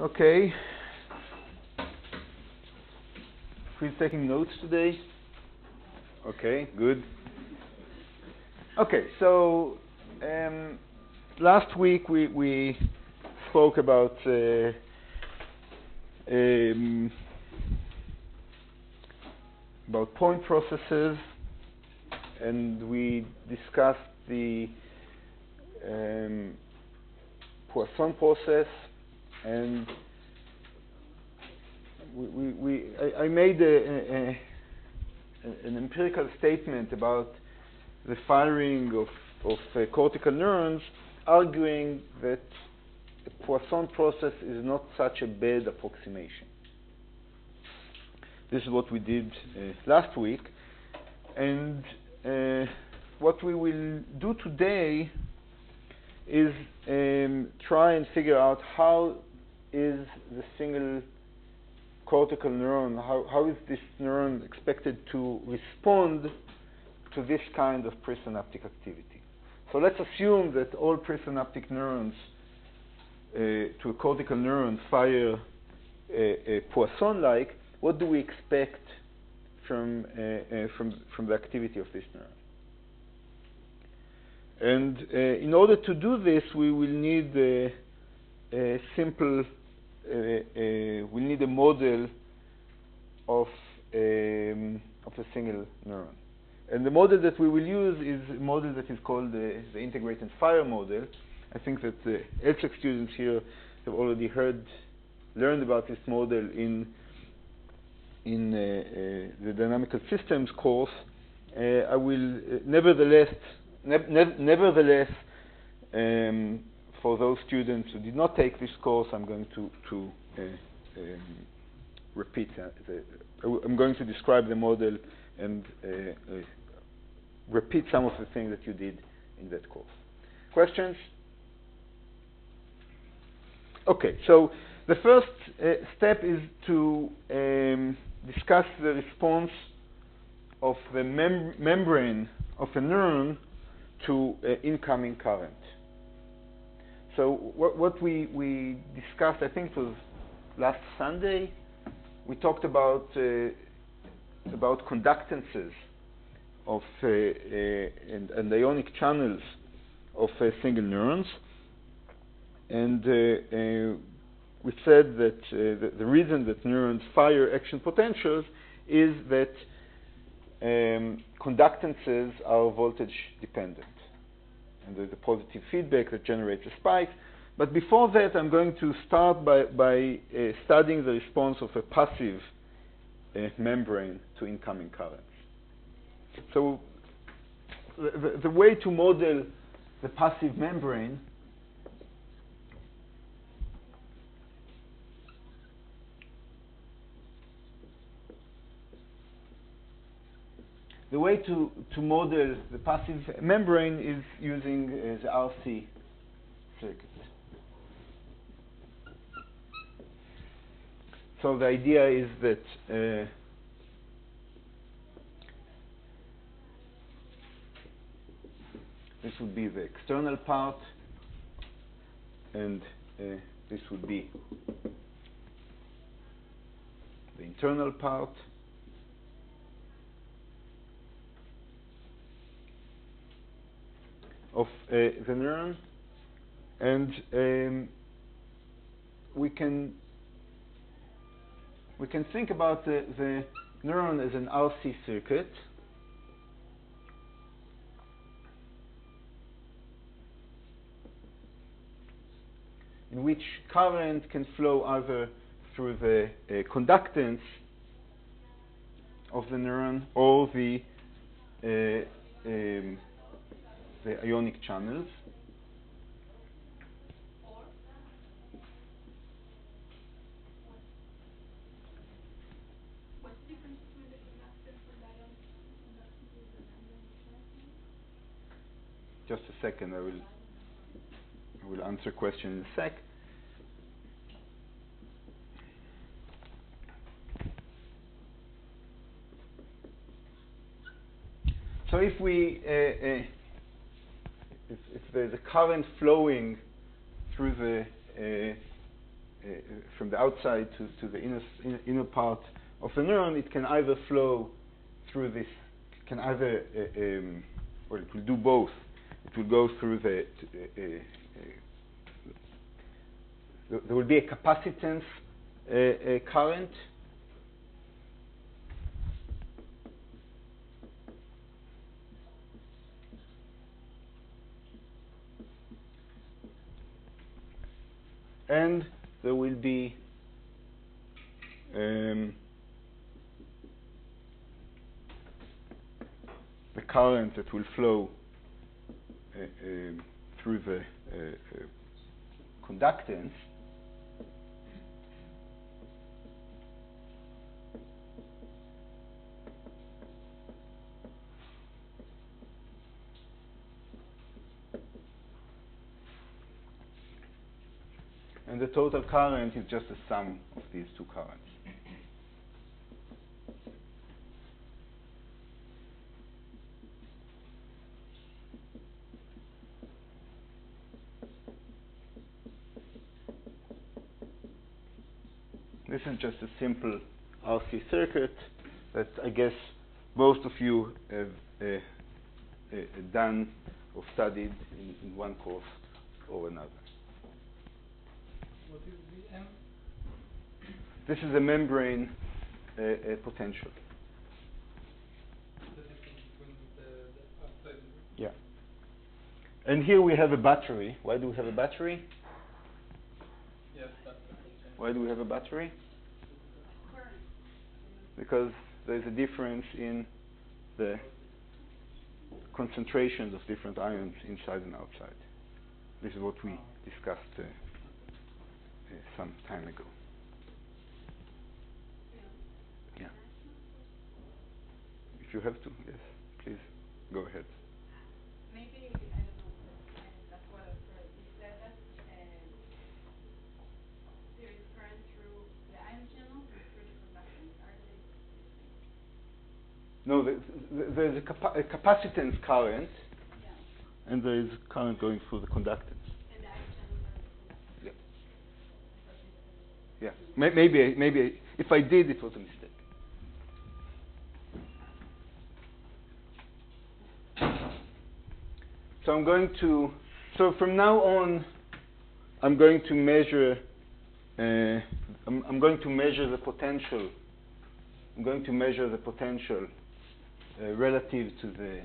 Okay. Who's taking notes today? Okay, good. Okay, so last week we spoke about point processes, and we discussed the Poisson process, and I made an empirical statement about the firing of cortical neurons, arguing that the Poisson process is not such a bad approximation. This is what we did last week, and what we will do today is try and figure out how is the single cortical neuron, how is this neuron expected to respond to this kind of presynaptic activity. So let's assume that all presynaptic neurons to a cortical neuron fire Poisson-like. What do we expect from the activity of this neuron? And in order to do this, we will need a simple, we need a model of a single neuron. And the model that we will use is a model that is called the integrate and fire model. I think that the LSEC students here have already learned about this model in the dynamical systems course. I will nevertheless, for those students who did not take this course, I'm going to repeat I'm going to describe the model and repeat some of the things that you did in that course. Questions? Okay, so the first step is to discuss the response of the membrane of a neuron to incoming current. So what we discussed, I think it was last Sunday, we talked about conductances of and ionic channels of single neurons, and we said that the reason that neurons fire action potentials is that conductances are voltage dependent, and there's a positive feedback that generates a spike. But before that, I'm going to start by studying the response of a passive membrane to incoming currents. So the way to model the passive membrane model the passive membrane is using the RC circuit. So the idea is that this would be the external part, and this would be the internal part. Of the neuron, and we can think about the neuron as an RC circuit, in which current can flow either through the conductance of the neuron or the ionic channels. What's the difference between the conductance and the ionic channels? Just a second, I will answer a question in a sec. So if there's a current flowing through from the outside to the inner part of the neuron, it can either flow through this, can either, or it will do both. It will go through the, there will be a capacitance current, and there will be the current that will flow through the conductance. And the total current is just the sum of these two currents. This is just a simple RC circuit that I guess most of you have done or studied in one course or another. What is the M? This is a membrane potential. The difference between the outside and Yeah. And here we have a battery. Why do we have a battery? yes, that's the question. Why do we have a battery? Because there's a difference in the concentrations of different ions inside and outside. This is what we discussed some time ago. Yeah. If you have to, yes, please go ahead. Maybe, I don't know, that's what I've heard. You said that there is current through the ion channels and through the conductance. Are they the same? No, there's a capacitance current, Yeah. and there is current going through the conductance. And the ion channels are the conductors. Yeah. Yeah. Maybe if I did, it was a mistake. So I'm going to. So from now on, I'm going to measure. I'm going to measure the potential. I'm going to measure the potential relative to the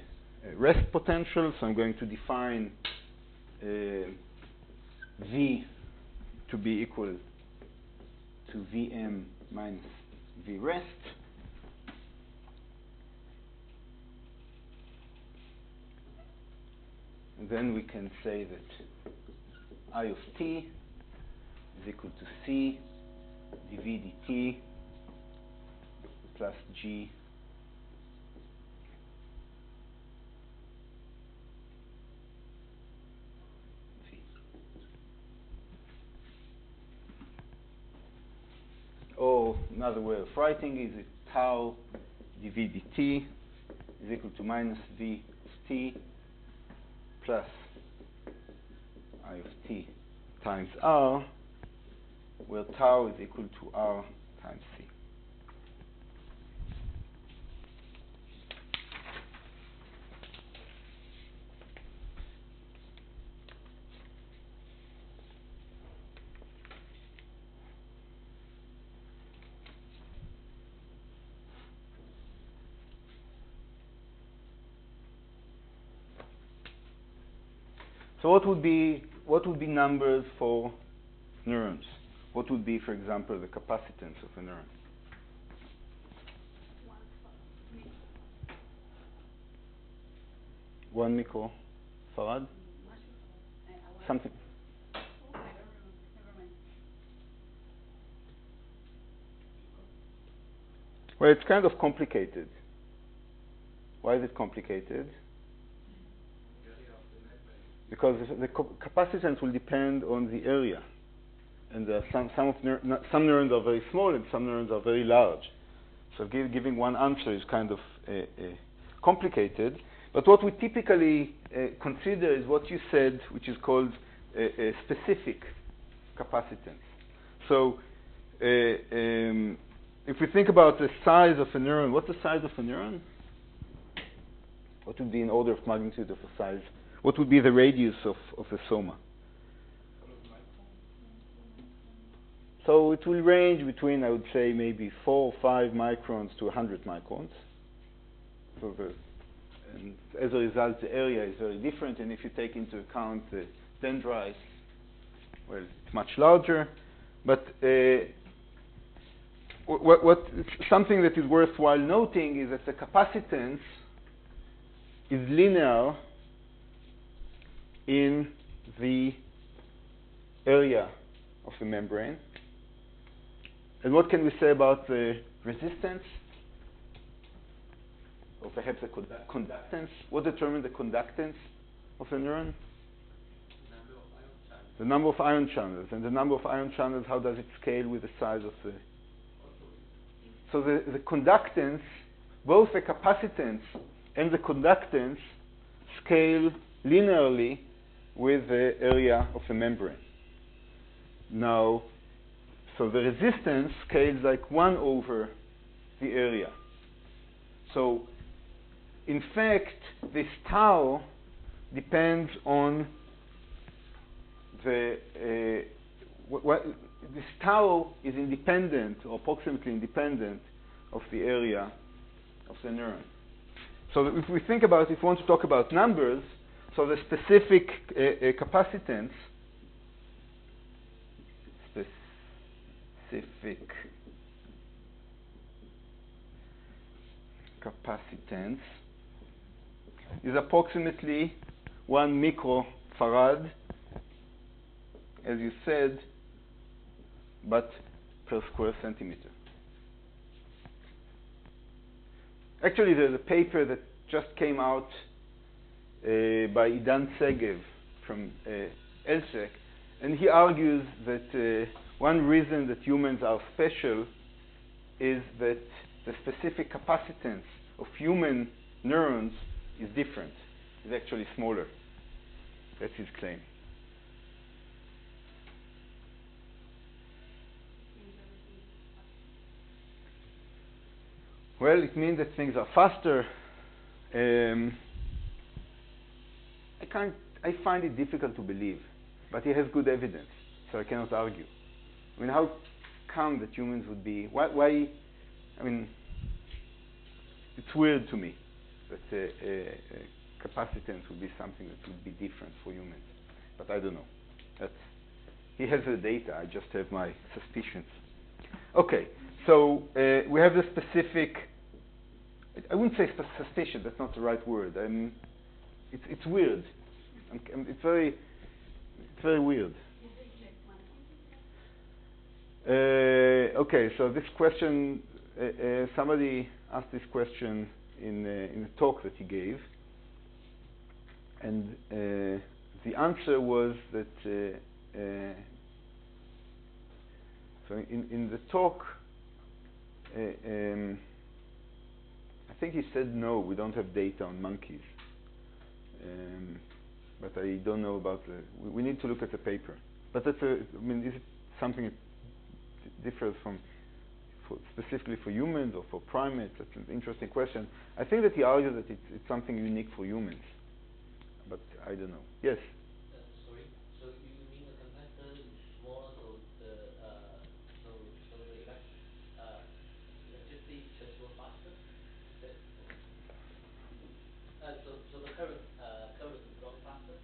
rest potential. So I'm going to define V to be equal to Vm minus V rest. And then we can say that I of t is equal to C dV dt plus G V. Or another way of writing is that tau dV dt is equal to minus V of t plus I of t times R, where tau is equal to R times C. So what would be numbers for neurons? What would be, for example, the capacitance of a neuron? 1 microfarad? Something. Well, it's kind of complicated. Why is it complicated? Because the capacitance will depend on the area, and some neurons are very small and some neurons are very large. So giving one answer is kind of complicated. But what we typically consider is what you said, which is called a specific capacitance. So if we think about the size of a neuron, what's the size of a neuron? What would be an order of magnitude of a size? What would be the radius of a soma? So it will range between, I would say, maybe 4 or 5 microns to 100 microns. So and as a result, the area is very different. And if you take into account the dendrites, well, it's much larger. But something that is worthwhile noting is that the capacitance is linear in the area of the membrane. And what can we say about the resistance? Or perhaps the conductance? What determines the conductance of a neuron? The number of ion channels. And the number of ion channels, how does it scale with the size of the... So the conductance, both the capacitance and the conductance, scale linearly with the area of the membrane. Now, so the resistance scales like 1 over the area. So, in fact, this tau depends on the... this tau is independent, or approximately independent, of the area of the neuron. So if we think about, if we want to talk about numbers, so the specific capacitance, is approximately 1 microfarad, as you said, but per square centimeter. Actually, there's a paper that just came out by Idan Segev from ELSEC, and he argues that one reason that humans are special is that the specific capacitance of human neurons is different, is actually smaller. That's his claim. Well, it means that things are faster. I find it difficult to believe, but he has good evidence, so I cannot argue. I mean, how come that humans would be... Why I mean, it's weird to me that capacitance would be something that would be different for humans. But I don't know. He has the data. I just have my suspicions. Okay, so we have the specific... I wouldn't say suspicion. That's not the right word. It's weird. It's very weird. Okay, so this question, somebody asked this question in a talk that he gave, and the answer was that so in the talk, I think he said no, we don't have data on monkeys, but I don't know about the. We need to look at the paper. But that's I mean, is it something that differs from specifically for humans or for primates? That's an interesting question. I think that he argues that it's something unique for humans, but I don't know. Yes? Sorry, so you mean the capacitor is smaller, so the electricity just go faster? So the current would go faster?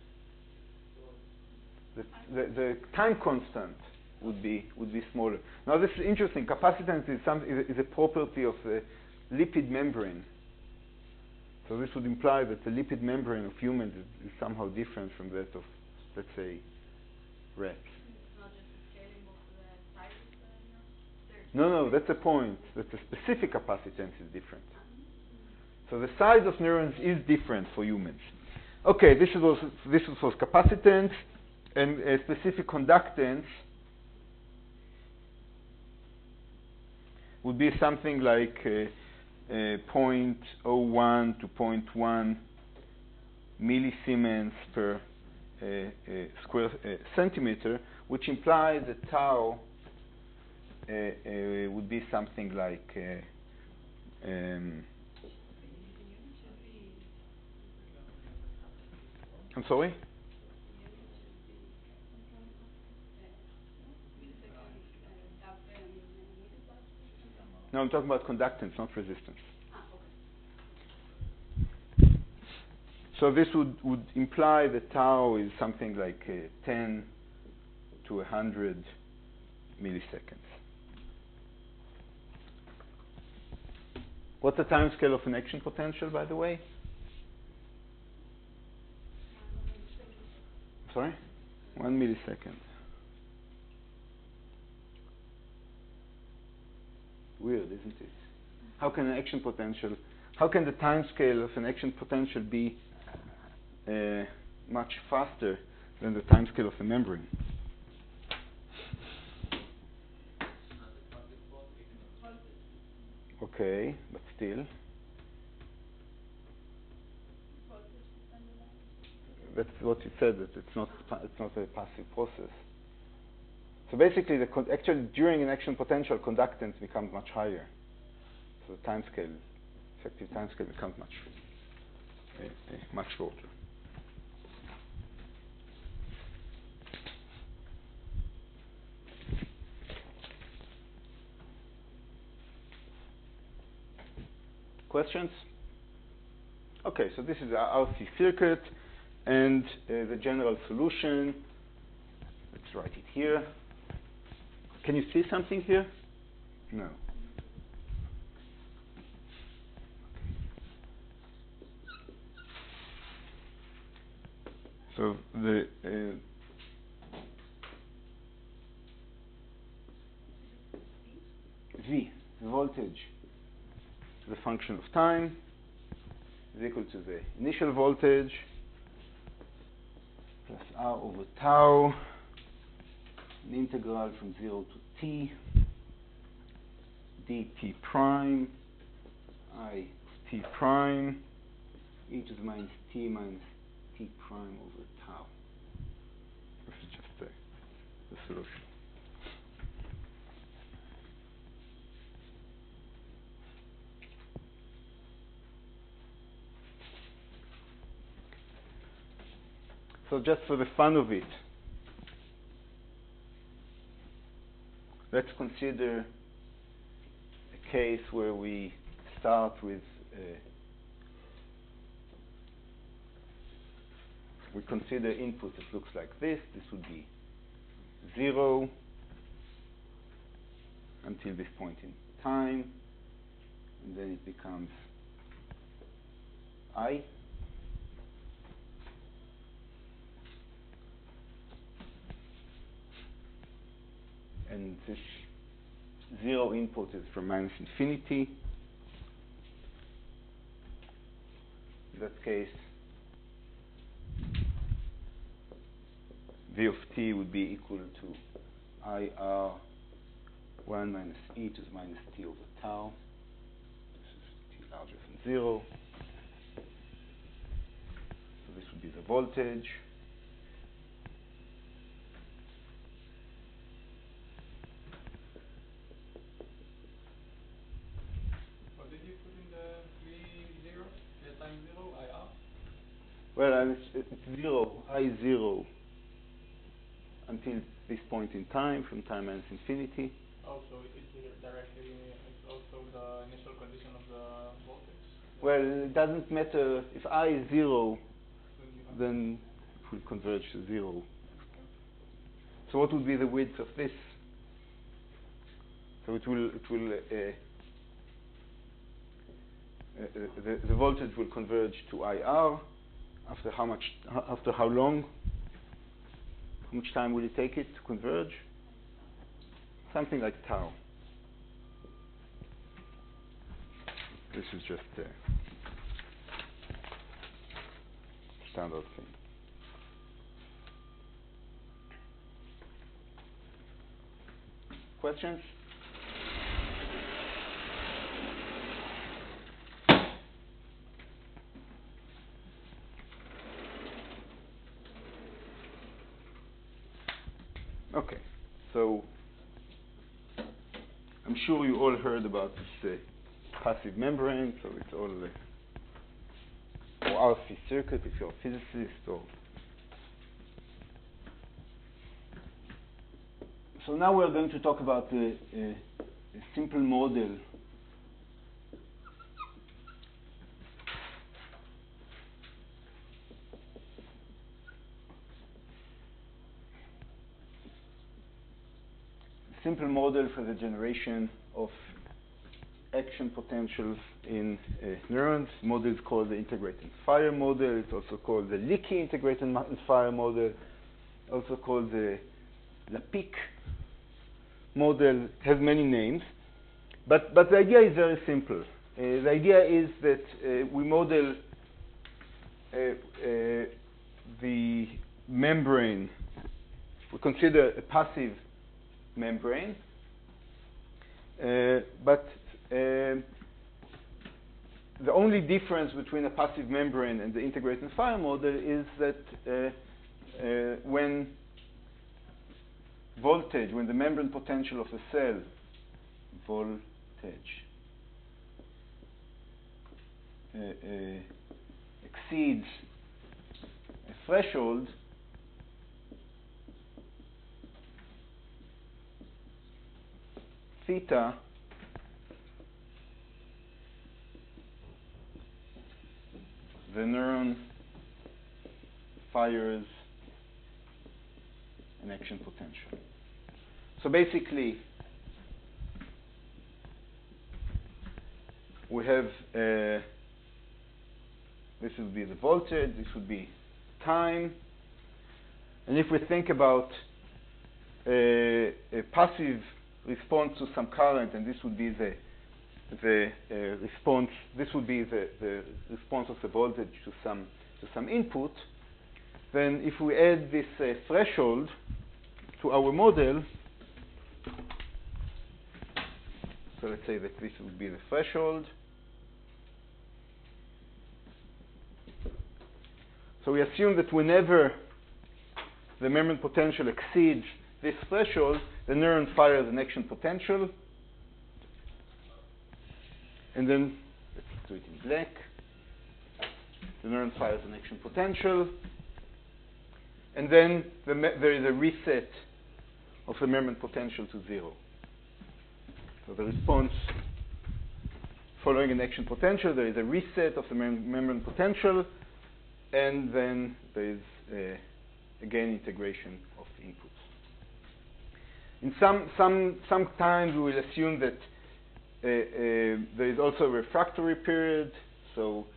The time constant would be smaller. Now this is interesting. Capacitance is a property of the lipid membrane. So this would imply that the lipid membrane of humans is somehow different from that of, let's say, rats. It's not just the scaling of the size of the neuron? No, that's the point. That the specific capacitance is different. So the size of neurons is different for humans. Okay, this was capacitance, and a specific conductance would be something like 0.01 to 0.1 millisiemens per square centimeter, which implies that tau would be something like I'm sorry? No, I'm talking about conductance, not resistance. So this would imply that tau is something like 10 to 100 milliseconds. What's the time scale of an action potential, by the way? Sorry? 1 millisecond. Weird, isn't it? How can an action potential, how can the time scale of an action potential be much faster than the time scale of a membrane? Okay, but still. That's what you said, that it's not a passive process. So basically, actually during an action potential, conductance becomes much higher. So the time scale, effective time scale becomes much shorter. Questions? Okay, so this is our RC circuit and the general solution. Let's write it here. Can you see something here? No. So the V, the voltage, the function of time, is equal to the initial voltage plus R over tau, an integral from 0 to t, dt prime, I t prime, e to the minus t minus t prime over tau. This is just the solution. So just for the fun of it, let's consider a case where we start with we consider input that looks like this. This would be 0 until this point in time, and then it becomes I. And this 0 input is from minus infinity. In that case, V of t would be equal to IR 1 minus e to the minus t over tau. This is t larger than 0. So this would be the voltage. What did you put in the 3 zeros? The time 0, IR? Well, it's 0, I0 until this point in time, from time minus infinity. Also, it's directly, it's also the initial condition of the voltage? Well, it doesn't matter. If I is 0, then it will converge to 0. Okay. So what would be the width of this? So it will the voltage will converge to IR after how much? After how long? How much time will it take it to converge? Something like tau. This is just a standard thing. Questions? Okay, so I'm sure you all heard about this passive membrane, so it's all or RC circuit if you're a physicist. So now we're going to talk about a simple model for the generation of action potentials in neurons. Model is called the integrated fire model. It's also called the leaky integrated fire model, also called the LaPic model. It has many names, but the idea is very simple. The idea is that we model the membrane. We consider a passive membrane, but the only difference between a passive membrane and the integrated fire model is that when the membrane potential of the cell, voltage, exceeds a threshold, theta the neuron fires an action potential. So basically, we have this would be the voltage, this would be time, and if we think about a passive response to some current, and this would be the response. This would be the response of the voltage to some input. Then, if we add this threshold to our model, so let's say that this would be the threshold. So we assume that whenever the membrane potential exceeds this threshold, the neuron fires an action potential. And then, let's do it in black. The neuron fires an action potential. And then there is a reset of the membrane potential to 0. So the response following an action potential, there is a reset of the membrane potential, and then there is again integration of inputs. In sometimes we will assume that there is also a refractory period. So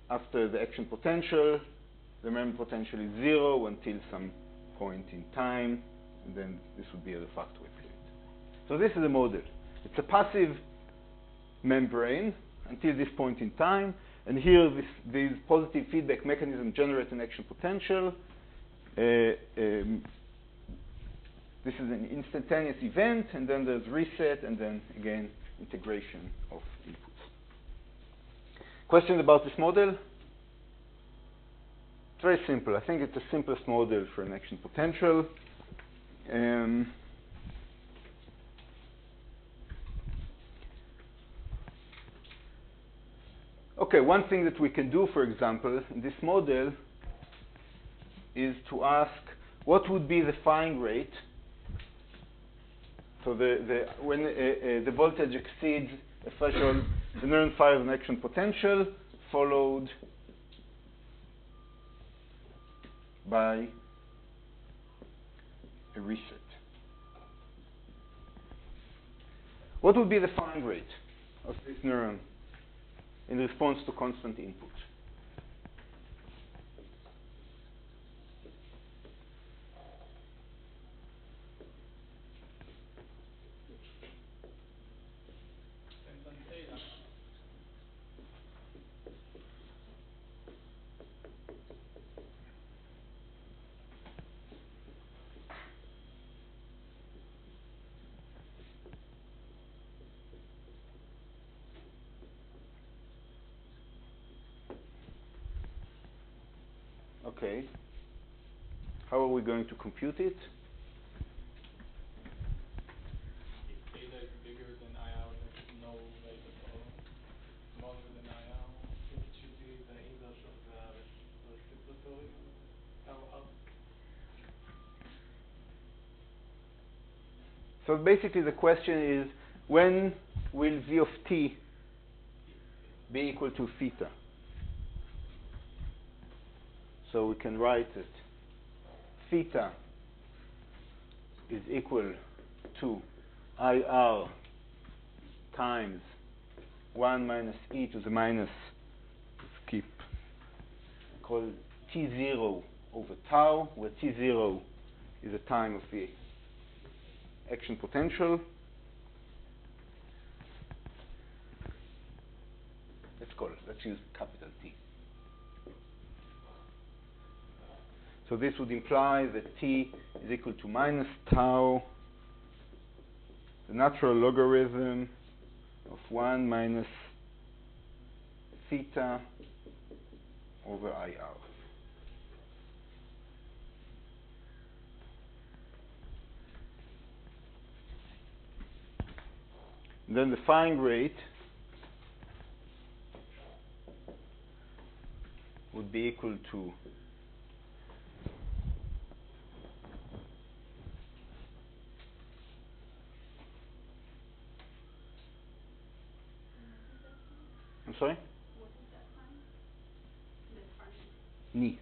after the action potential, the membrane potential is 0 until some point in time, and then this would be a refractory period. So this is a model. It's a passive membrane until this point in time, and here these positive feedback mechanisms generate an action potential. This is an instantaneous event, and then there's reset, and then again integration of inputs. Question about this model? It's very simple. I think it's the simplest model for an action potential. Okay, one thing that we can do, for example, in this model is to ask what would be the firing rate. So when the voltage exceeds a threshold, the neuron fires an action potential followed by a reset. What would be the firing rate of this neuron in response to constant input? Okay. How are we going to compute it? Either So basically the question is, when will v of t be equal to theta? So we can write it. Theta is equal to IR times 1 minus e to the minus, skip, call t0 over tau, where t0 is the time of the action potential. Let's use capital T. So this would imply that t is equal to minus tau, the natural logarithm of 1 minus theta over IR. And then the firing rate would be equal to I'm sorry? What is that sign? The front. Ni.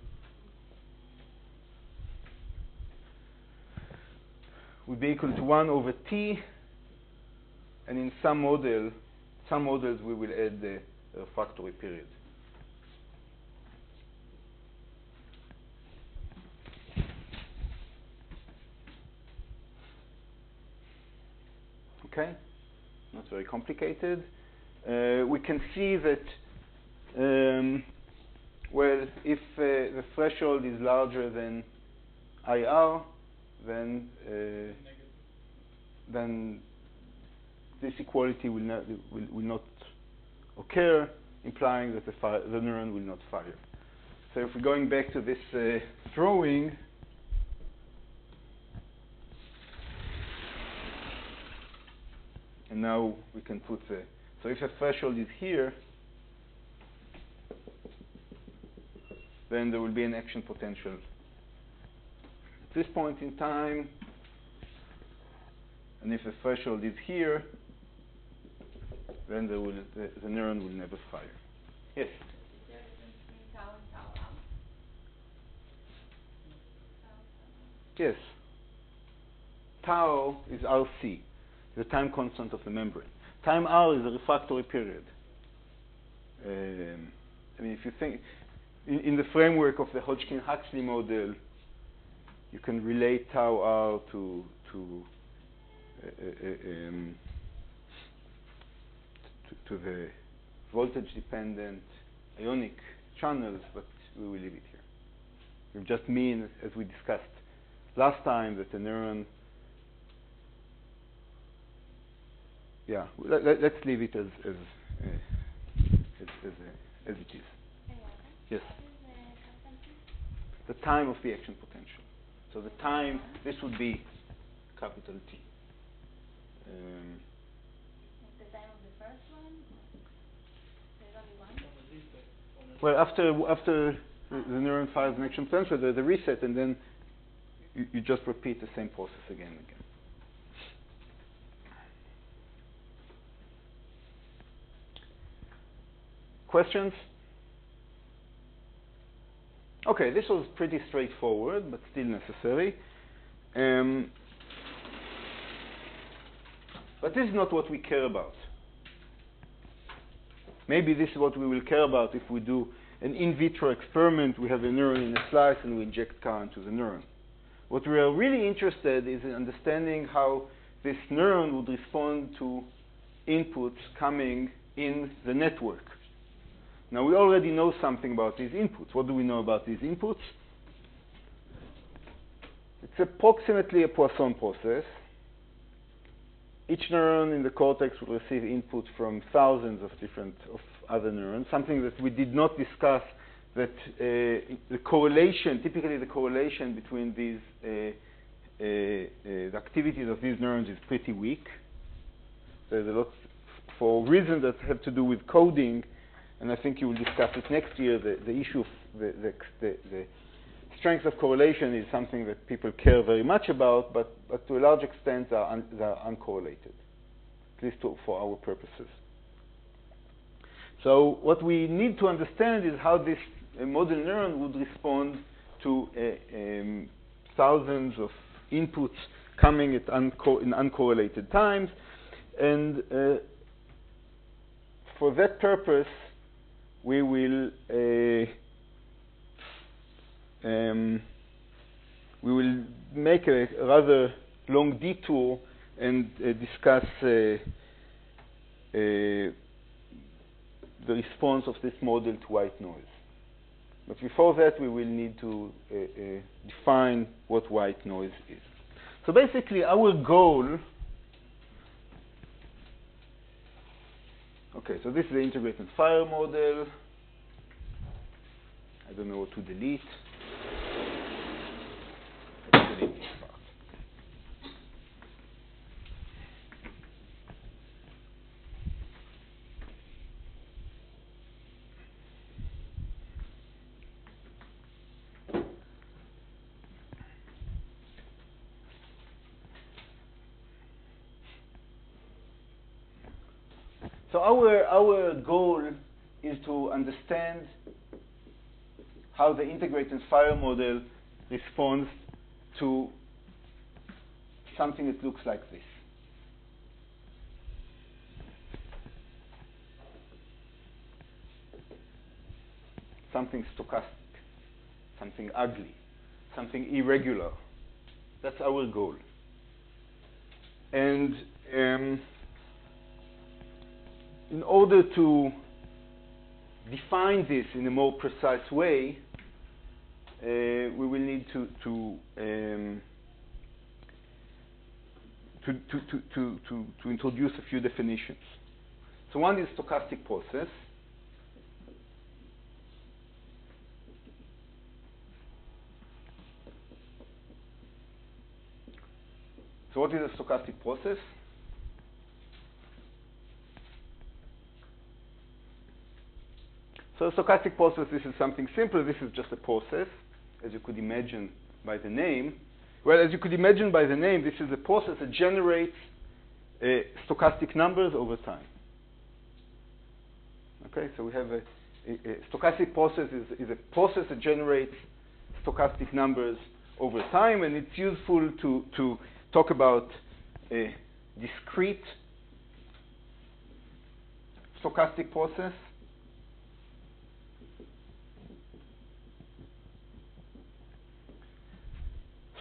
Would be equal to 1 over t, and in some models we will add the refractory period. Okay, not very complicated. We can see that, well, if the threshold is larger than IR, then this equality will not occur, implying that the neuron will not fire. So if we're going back to this drawing, and now we can put the, so if the threshold is here, then there will be an action potential at this point in time, and if the threshold is here, then the neuron will never fire. Yes? Is there a difference between tau and tau out? Yes. Tau is RC, the time constant of the membrane. Time R is a refractory period. I mean, if you think, in the framework of the Hodgkin-Huxley model, you can relate tau R to the voltage-dependent ionic channels, but we will leave it here. We just mean, as we discussed last time, that the neuron. Yeah, let's leave it as it is. Yes. The time of the action potential. So the time, this would be capital T. The time of the first one? There's only one? Well, after the neuron fires an action potential, there's a reset, and then you just repeat the same process again and again. Questions? Okay, this was pretty straightforward, but still necessary. But this is not what we care about. Maybe this is what we will care about if we do an in vitro experiment. We have a neuron in a slice and we inject current to the neuron. What we are really interested in is in understanding how this neuron would respond to inputs coming in the network. Now, we already know something about these inputs. What do we know about these inputs? It's approximately a Poisson process. Each neuron in the cortex will receive input from thousands of other neurons, something that we did not discuss, that the correlation, typically the correlation between these the activities of these neurons is pretty weak. There's a lot, for reasons that have to do with coding, and I think you will discuss it next year, the issue of the strength of correlation is something that people care very much about, but to a large extent they are uncorrelated, at least for our purposes. So what we need to understand is how this model neuron would respond to thousands of inputs coming at in uncorrelated times. And for that purpose, we will make a rather long detour and discuss the response of this model to white noise. But before that, we will need to define what white noise is. So basically, our goal... Okay, so this is the integrated fire model. I don't know what to delete. Let's delete this part. So our goal is to understand how the integrated fire model responds to something that looks like this. Something stochastic, something ugly, something irregular. That's our goal. And in order to define this in a more precise way, we will need to introduce a few definitions. So one is stochastic process. So what is a stochastic process? So a stochastic process, this is something simple. This is just a process, as you could imagine by the name. Well, as you could imagine by the name, this is a process that generates stochastic numbers over time. Okay, so we have a stochastic process is a process that generates stochastic numbers over time, and it's useful to talk about a discrete stochastic process.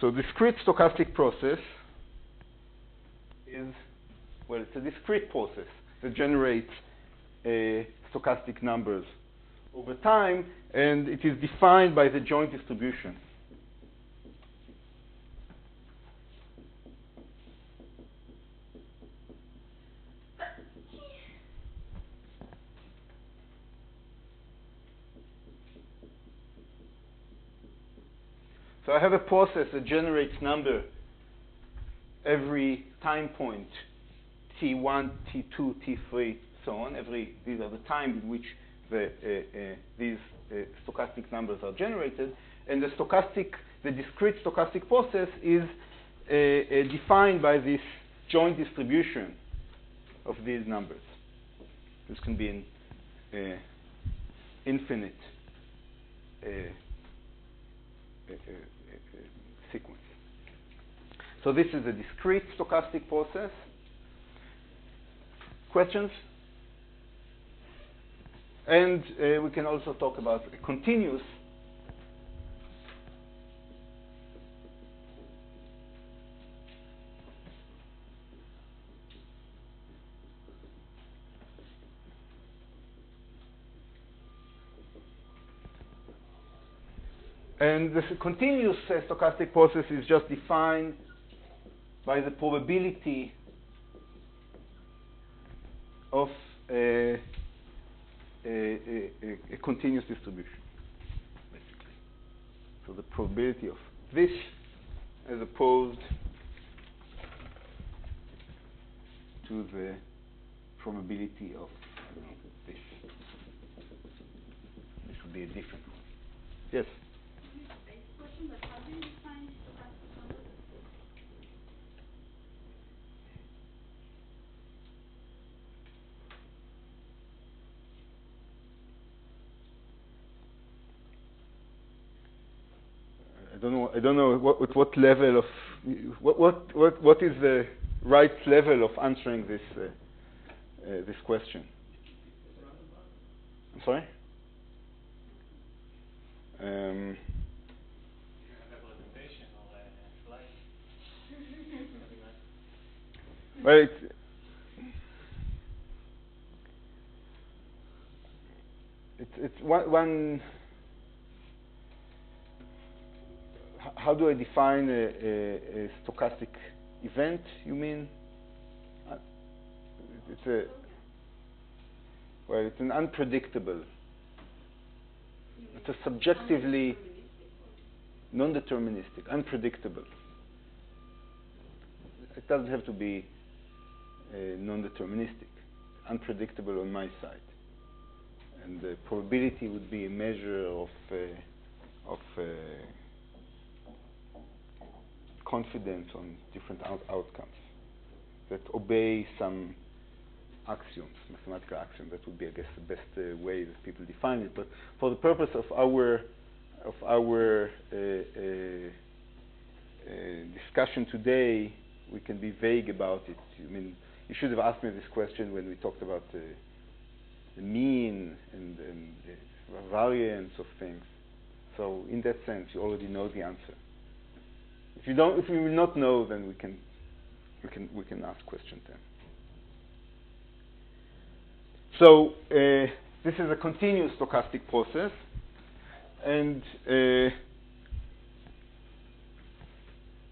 So discrete stochastic process is, well, it's a discrete process that generates stochastic numbers over time, and it is defined by the joint distribution. So I have a process that generates number every time point, t1, t2, t3, so on. These are the times in which these stochastic numbers are generated. And the discrete stochastic process is defined by this joint distribution of these numbers. This can be an infinite sequence. So this is a discrete stochastic process. Questions? And we can also talk about a continuous and this continuous stochastic process is just defined by the probability of a continuous distribution, basically. So the probability of this as opposed to the probability of this. This would be a different one. Yes? Base question I don't know what level of what is the right level of answering this this question. I'm sorry. Representation or a slide. Well, it's one. How do I define a stochastic event? You mean? It's an unpredictable. It's a subjectively non-deterministic, unpredictable. It doesn't have to be non-deterministic. Unpredictable on my side, and the probability would be a measure of confidence on different outcomes that obey some axioms, mathematical axioms. That would be, I guess, the best way that people define it. But for the purpose of our discussion today, we can be vague about it. I mean, you should have asked me this question when we talked about the mean and the variance of things. So, in that sense, you already know the answer. If you will not know, then we can ask questions then. So this is a continuous stochastic process, and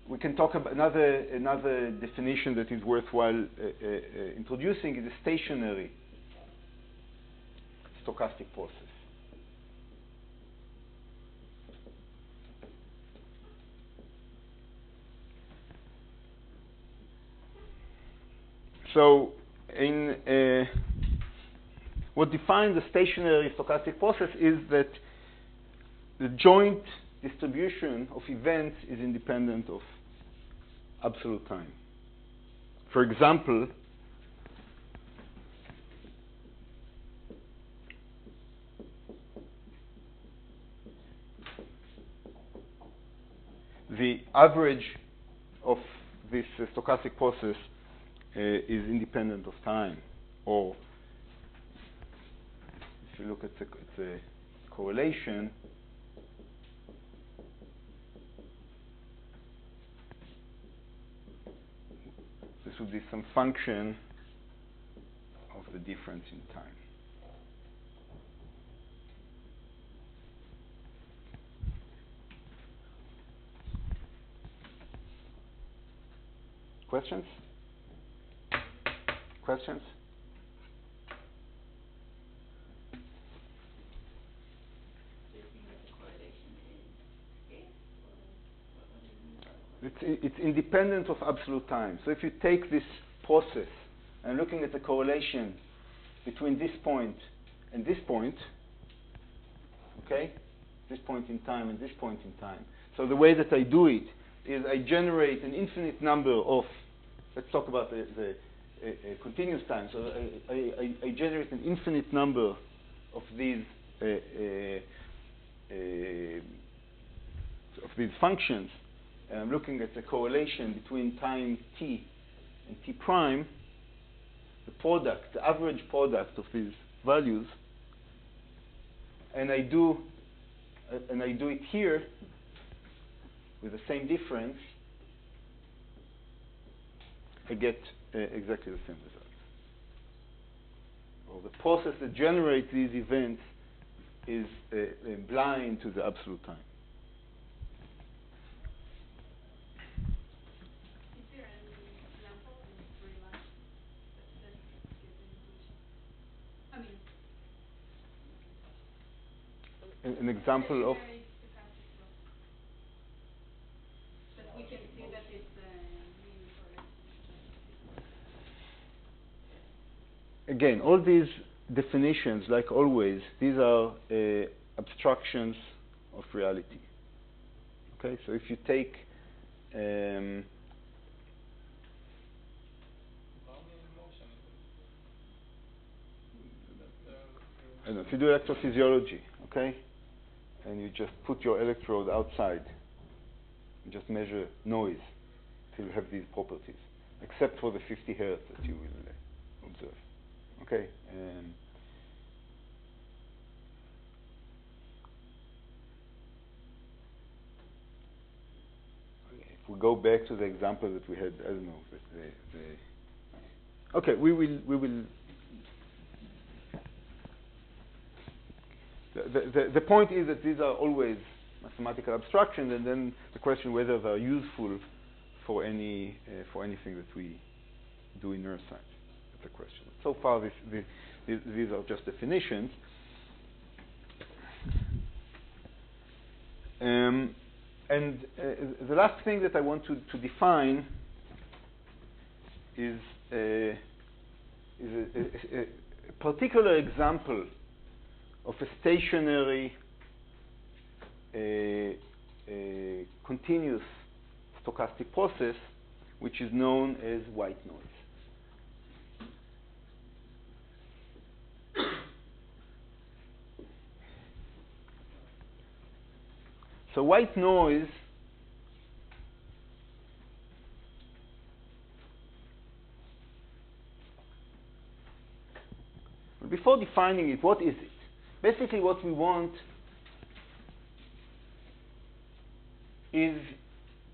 we can talk about another definition that is worthwhile introducing is a stationary stochastic process. So, what defines a stationary stochastic process is that the joint distribution of events is independent of absolute time. For example, the average of this stochastic process is independent of time, or if you look at the correlation, this would be some function of the difference in time. Questions? Questions? It's independent of absolute time. So if you take this process and looking at the correlation between this point and this point, okay, this point in time and this point in time. So the way that I do it is I generate an infinite number of, let's talk about the continuous time. So I generate an infinite number of these functions, and I'm looking at the correlation between time t and t prime, the product, the average product of these values, and I do it here with the same difference, I get exactly the same results. Well, the process that generates these events is blind to the absolute time. Is there any example in real life that gives an intuition? An example of? That we can see that it's meaningful. Again, all these definitions, like always, these are abstractions of reality. Okay, so if you take I don't know, if you do electrophysiology, okay, and you just put your electrode outside You just measure noise till you have these properties, except for the 50 hertz that you will observe. Okay. If we go back to the example that we had, I don't know. Okay, we will. The point is that these are always mathematical abstractions, and then the question whether they are useful for anything that we do in neuroscience. That's the question. So far, these are just definitions. And the last thing that I want to define is a particular example of a stationary continuous stochastic process, which is known as white noise. So white noise before defining it, what is it? Basically, what we want is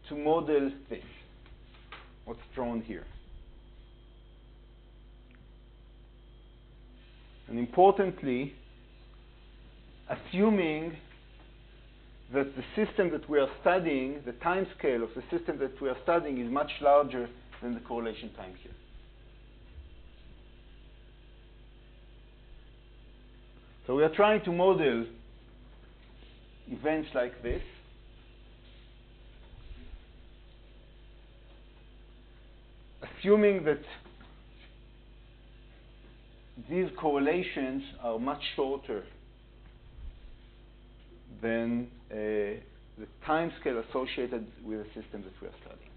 to model this, what's drawn here. And importantly, assuming that the system that we are studying, the time scale of the system that we are studying is much larger than the correlation time here. So we are trying to model events like this. Assuming that these correlations are much shorter than the time scale associated with the system that we are studying.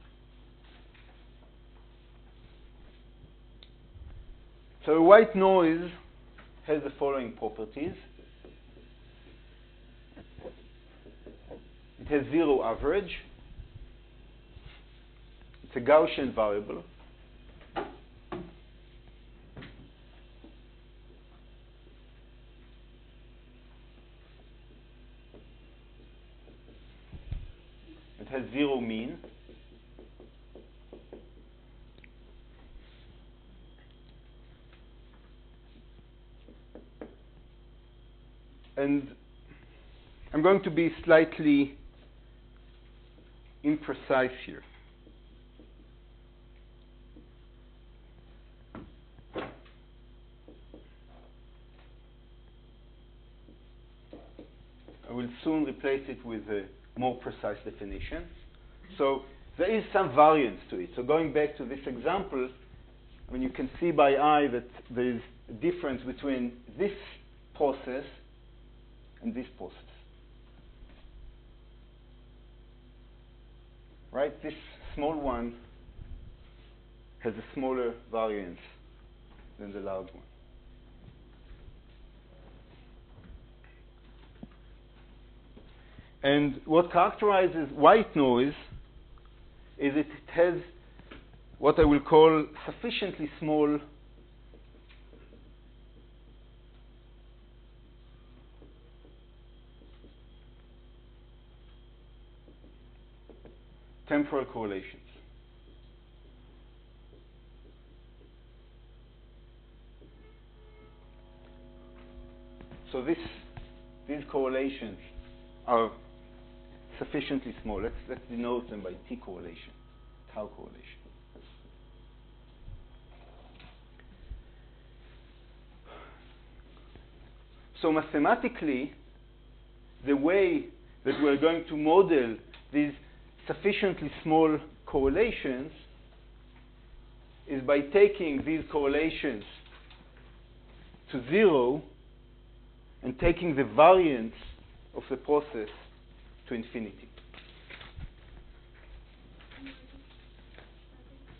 So white noise has the following properties. It has zero average. It's a Gaussian variable. It has zero mean. And I'm going to be slightly imprecise here. I will soon replace it with a more precise definition. So there is some variance to it. So going back to this example, I mean, you can see by eye that there is a difference between this process and this process. Right? This small one has a smaller variance than the large one. And what characterizes white noise is it has what I will call sufficiently small temporal correlations. So these correlations are sufficiently small. Let's denote them by T correlation, tau correlation. So mathematically, the way that we're going to model these sufficiently small correlations is by taking these correlations to zero and taking the variance of the process to infinity.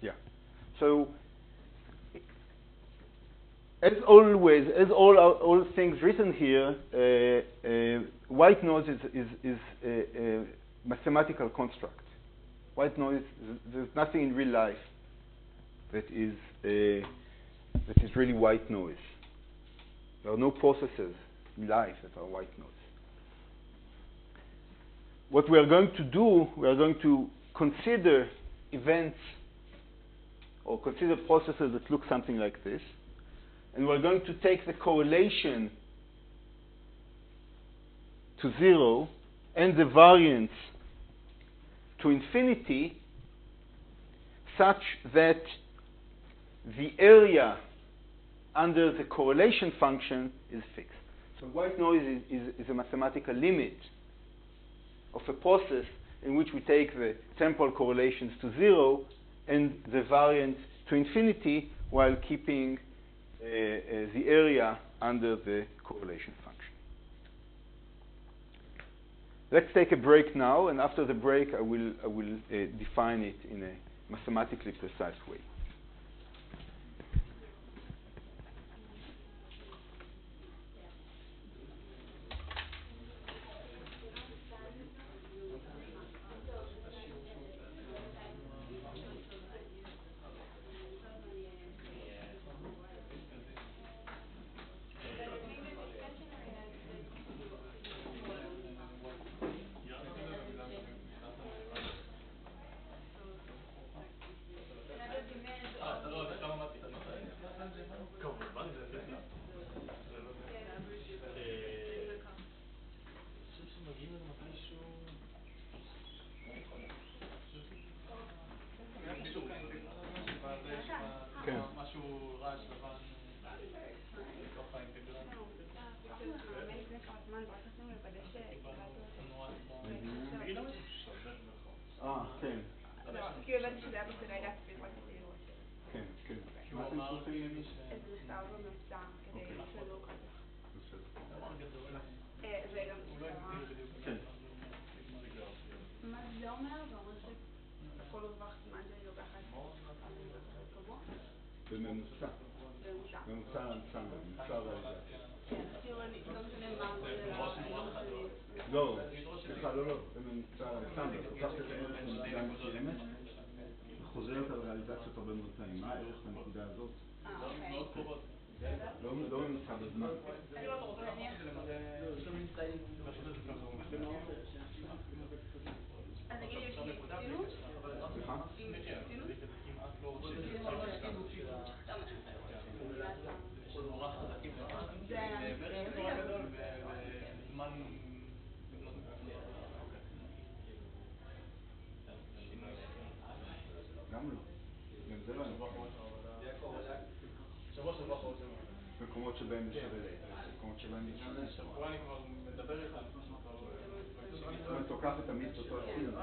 Yeah. So as always, as all things written here, white noise is a mathematical construct. White noise, there's nothing in real life that is really white noise. There are no processes in life that are white noise. What we are going to do, we are going to consider events or consider processes that look something like this, and we're going to take the correlation to 0 and the variance to infinity such that the area under the correlation function is fixed. So white noise is a mathematical limit of a process in which we take the temporal correlations to 0 and the variance to infinity while keeping the area under the correlation function. Let's take a break now, and after the break I will define it in a mathematically precise way. כן. כאילו הבנתי שזה היה בסלייד עצמי, רק כדי לראות ש... כן, כן. הוא אמר כאילו איזה מספר בממוצע, כדי שלא ככה. זה גם... הוא לא הגדיר בדיוק. כן. מה זה אומר? זה אומר שכל רווח זמן שאני לוקחת קבוע? בממוצע. ממוצע ריאליזציה. כן, כאילו אני לא משנה מה זה... לא, סליחה, לא, בממוצע סטנדרט. לוקחת את הערך בנקודה מסוימת, וחוזרת על ריאליזציות הרבה מאוד פעמים. מה הערך בנקודה הזאת? מאוד קרובות. לא ממוצע בזמן. אז נגיד יש לי סינוס? סליחה? כמעט לא רוצה. נורא חזקים. זה בערך נורא גדול וזמן לבנות גם לא. גם זה לא נכון. שבוע חוזר. מקומות שבהם זה שווה. מקומות שבהם זה שווה. שבוע אני כבר מדבר איתך. זאת אומרת, לוקחת תמיד אותו הסינוס.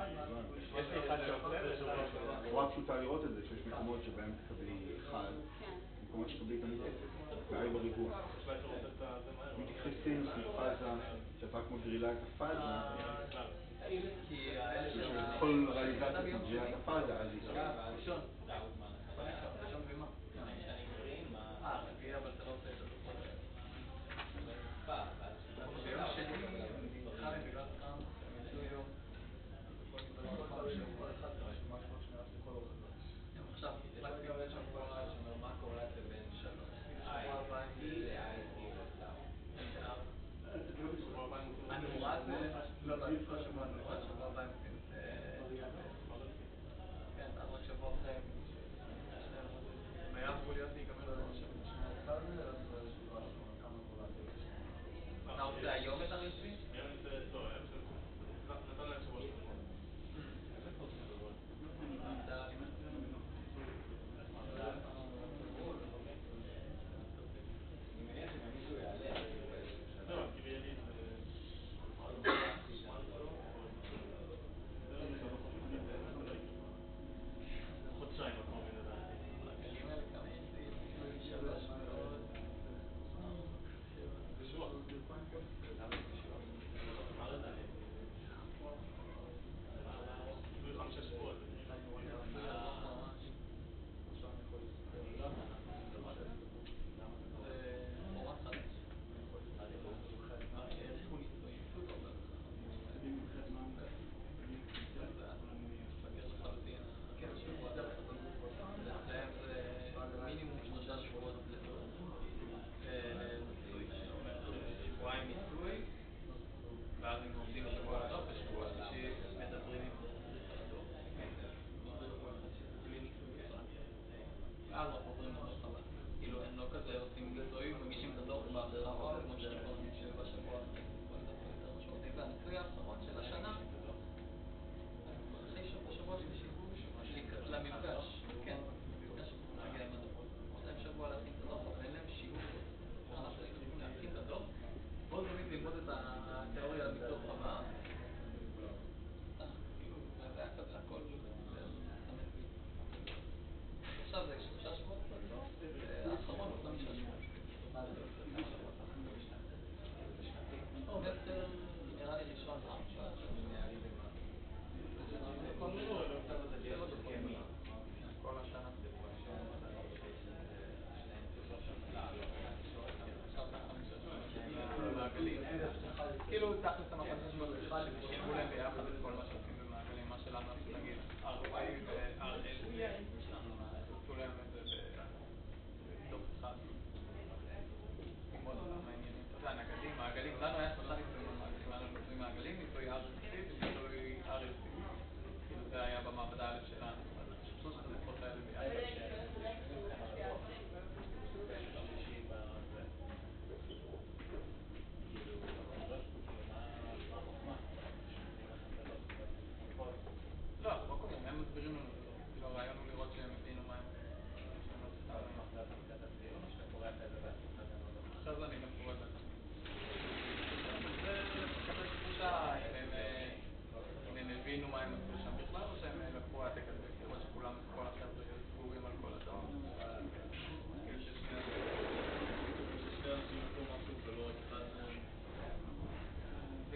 יש לי אחד שעושה שבוע שעושה. נורא פשוטה לראות את זה, שיש מקומות שבהם תקבלי 1, מקומות שקבלי תמיד 0, והי בריבוע. אם תקחי סינוס מפאזה, שאת רק מגרילה את הפאזה, כל ריאליזציה מגרילה את הפאזה, אז היא ראשון ומה? רביעי, אבל אתה לא עושה את הדוחות האלה. ביום שני, אחד בגלל סתם, יצאו יום. עכשיו, החלטתי גם שם פה שאומר מה הקורלציה בין 3. שבוע הבא אני הנורא זה, לא, אני חושב שבוע הנורא, שבוע הבא כן, אז רק שבוע אחרי היה אמור להיות להיגמר אתה עושה היום את הרצפי? לא, נתן להם שבוע שבוע.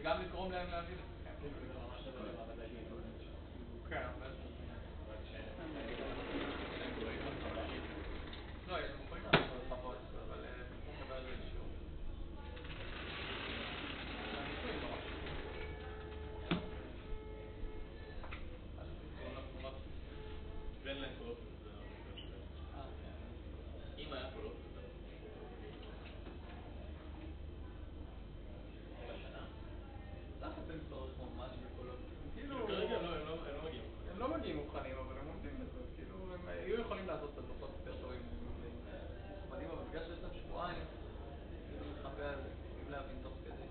וגם לגרום להם להבין את זה. כאילו זה ממש לא דברים המדעיים. כן, הרבה יותר. אבל כשהם לא, הם יכולים לעשות הרחבות, אבל צריך לדבר על זה בשיעור. הניסויים נורא פשוטים. פעולות נורא בסיסיות. ואין להם קולות יותר. אם היה קולות יותר. בשנה? תחת אין צורך ממש בקולות. כאילו... כרגע הם לא מגיעים. הם לא מגיעים מוכנים, אבל הם עובדים בזה. כאילו, הם היו יכולים לעשות את הדוחות יותר טובים מוכנים, אבל בגלל שיש להם שבועיים, כאילו לחפה על זה, יכולים להבין תוך כדי.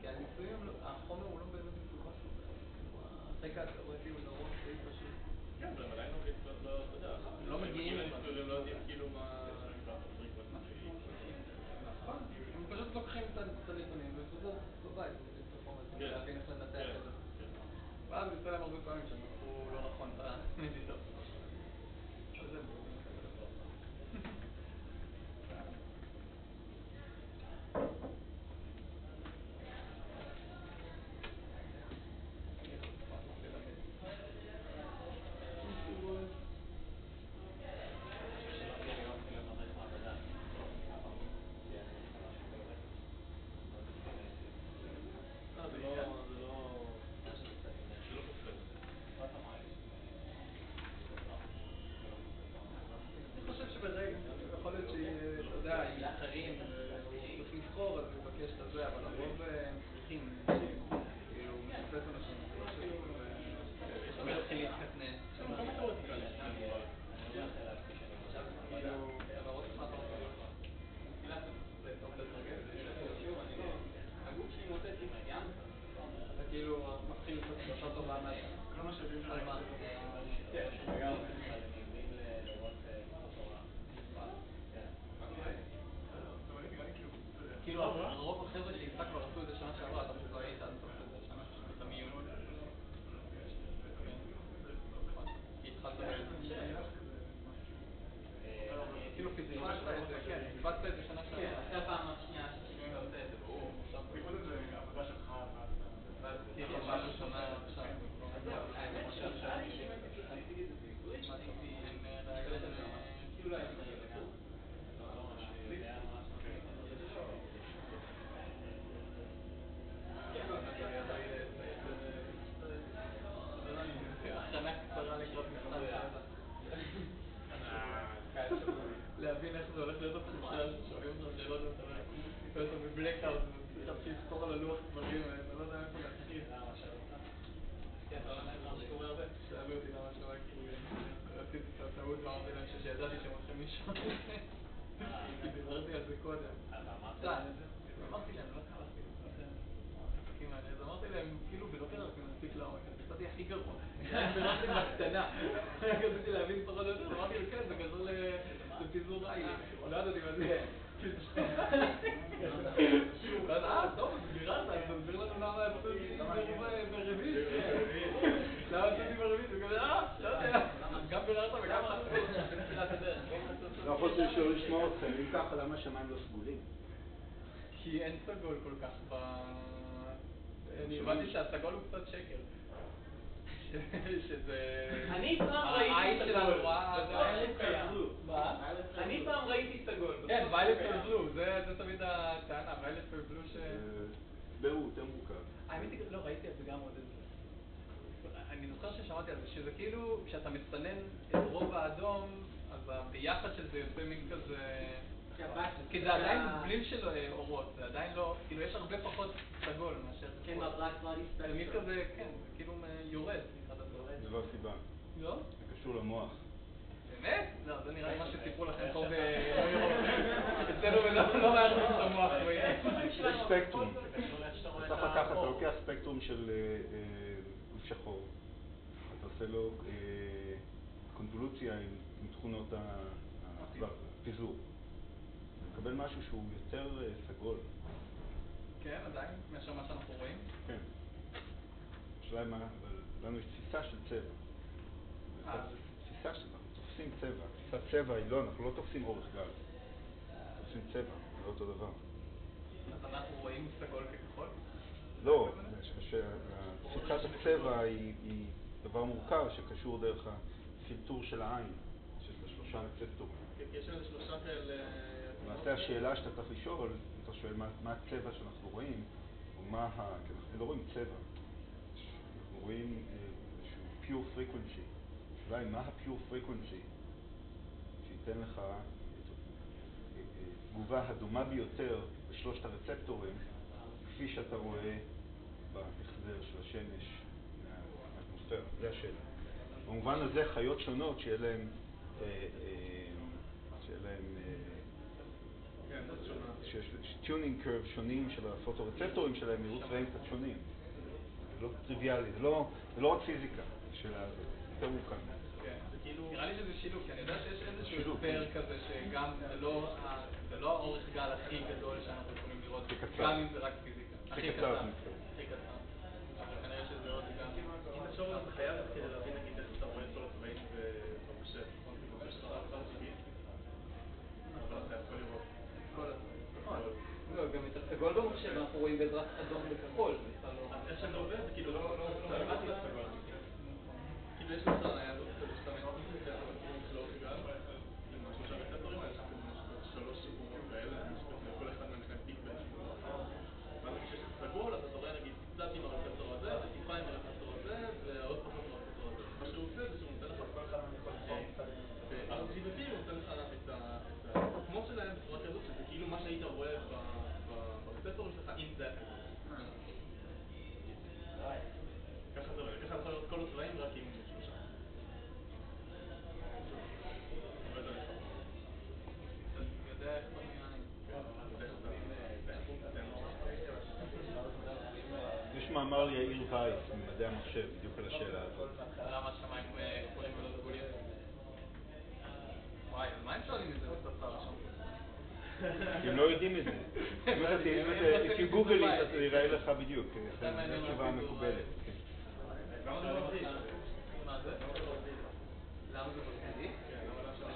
כי הניסויים, החומר הוא לא באמת מסובך. החלק התיאורטי הוא נורא די פשוט. כן, אבל עדיין לא, אתה יודע, הם לא מגיעים הם לא יודעים כאילו מה... נכון, הם פשוט לוקחים את הנתונים וזאת בבית, את החומר, כדי להבין איך לנתח את זה. ואז יצא להם הרבה פעמים שהם לקחו לא נכון את המדידות. אבל זה מבינים את זה לטוב. יכול להיות שאתה יודע, אם לאחרים הוא צריך לבחור אז הוא מבקש את זה, אבל הרוב הם צריכים כאילו מחפש אנשים, זה לא שלו ויש הרבה מתחיל להתקטנן. כאילו, להראות לך אתה רוצה להיות טוב לתרגל, הגוף שלי מוטט עם העניין. אתה כאילו מתחיל לעשות יותר טובה מהשם. כל מה שהביאו על מה? כן, לגמרי. אבל אני מבין לראות תורה. כאילו רוב החבר'ה שהפסקנו עשו את זה שנה שעברה, אתה פשוט לא היית עד סוף את זה שנה ששמית המיון. כי התחלת כאילו פיזיקת את זה, כן, פיזיקת את זה שנה שעברה. כן, אחרי הפעם השנייה שכאילו אתה עושה את זה, ברור. בייחוד את זה עבודה שלך ואז כאילו מה ששומע עכשיו. האמת שעכשיו עשיתי את זה בעברית, כאילו לא הייתי מגיע לגמרי. כן, הכנה קצרה לקראת מבחן להבין איך זה הולך להיות התחושה ששואלים אותך שאלות ואתה בבלקאוט וצריך לזכור על הלוח דברים, אתה לא יודע איפה להתחיל. כן, אתה לא יודע מה שקורה הרבה. שאלו אותי למה שמה עשיתי את הטעות ואמרתי להם שידעתי שהם הולכים לישון. כי דיברתי על זה קודם. אמרתי להם, לא הצלחתי לפרקים האלה, אז אמרתי להם, כאילו לא קראתי מספיק לעומק, אז יצאתי הכי גרוע. ביררתי בקטנה. רציתי להבין פחות או יותר, אמרתי להם, כן, זה קשור לפיזור רעי. לא ידעתי מה זה. ואז, טוב, ביררת, אז תסביר לנו למה עשיתי ברביעית. למה עשיתי ברביעית? וכזה, לא יודע. גם ביררת וגם לא יכולתי לשמוע אתכם, אם ככה למה השמיים לא סגולים? כי אין סגול כל כך אני הבנתי שהסגול הוא קצת שקר. שזה... אני פעם ראיתי סגול. מה? אני פעם ראיתי סגול. כן, ויילט or blue, זה תמיד הטענה, ויילט or blue ש... הסבר הוא יותר מורכב. האמת היא, לא, ראיתי את זה גם עוד איזה... אני זוכר ששמעתי על זה, שזה כאילו, כשאתה מצנן את רוב האדום, אז ביחד של זה יוצא מין כזה... כי זה עדיין בליל של אורות, זה עדיין לא... כאילו, יש הרבה פחות סגול מאשר... כן, בפרט כבר זה מין כזה, כן, זה כאילו יורד, נקרא את זה. זה לא הסיבה. לא? זה קשור למוח. באמת? לא, זה נראה לי מה שסיפרו לכם פה אצלנו לא מערכת את המוח. יש ספקטרום. צריך לקחת, אתה לוקח ספקטרום של גוף שחור. אתה עושה לו קונבולוציה עם תכונות הפיזור. אתה מקבל משהו שהוא יותר סגול. כן, עדיין, מאשר מה שאנחנו רואים. כן. השאלה מה, אבל לנו יש תפיסה של צבע. תפיסה שלנו, תופסים צבע. תפיסת צבע היא לא, אנחנו לא תופסים אורך גל. תופסים צבע, זה לא אותו דבר. אז אנחנו רואים סגול ככחול? לא, תפיסת הצבע היא דבר מורכב שקשור דרך הפילטור של העין, שיש לה 3 רצפטורים. יש איזה 3 כאלה... למעשה השאלה שאתה צריך לשאול, אתה שואל מה הצבע שאנחנו רואים, או מה כי אנחנו לא רואים צבע. אנחנו רואים איזשהו pure frequency. השאלה היא מה ה-pure frequency שייתן לך תגובה הדומה ביותר בשלושת הרצפטורים, כפי שאתה רואה בהחזר של השמש מהאטמוספירה. זה השאלה. במובן הזה חיות שונות שיהיה להם טיונינג קרב שונים של הפוטורצפטורים שלהם יראו צבעים קצת שונים. זה לא טריוויאלי, זה לא רק פיזיקה, השאלה הזאת, יותר מורכב. נראה לי שזה שילוב, כי אני יודע שיש איזשהו הסבר כזה שגם זה לא האורך גל הכי גדול שאנחנו יכולים לראות, גם אם זה רק פיזיקה. הכי קצר. הכי קצר. אבל כנראה שזה עוד גם... אם אפשר להיות חייב כדי להבין נגיד איך אתה רואה את כל הצבעים במחשב, נכון? יש לך ארצות שביעית, אבל אתה יכול לראות כל הזמן. לא, גם את הסגול במחשב אנחנו רואים בעזרת אדום וכחול. איך שזה עובד זה כאילו לא סגול. כאילו יש לך ניידות כזה שאתה מנסים את זה, אבל כאילו זה לא רגע, עם משהו שהרצפטורים האלה שאתה משהו 3 סיפורות כאלה, כל אחד מהם יש להם פיק באיזשהו ואז כשיש סגול, אז אתה רואה נגיד קצת עם הרצפטור הזה, וטיפה עם הרצפטור הזה, ועוד פחות עם הרצפטור הזה. מה שהוא עושה זה שהוא נותן לך כל אחד מכל אחד ב-RGB הוא נותן לך את התמות שלהם בצורה כזאת, שזה כאילו מה שהיית רואה ברצפטורים שלך in that. ככה זה עובד, ככה אתה יכול לראות כל הצבעים רק עם 3. עובד על אחד. אתה יודע איך בנויה יש מאמר ליאיר וייס ממדעי המחשב, בדיוק על השאלה הזאת. למה השמיים כחולים ולא סגולים? וואי, אז מה הם שואלים את זה בסוף הראשון? כי הם לא יודעים את זה. if you google it, זה ייראה לך בדיוק. זו התשובה המקובלת. למה זה מרגיש? מה זה? למה זה מרגיש? כן, למה לא שם?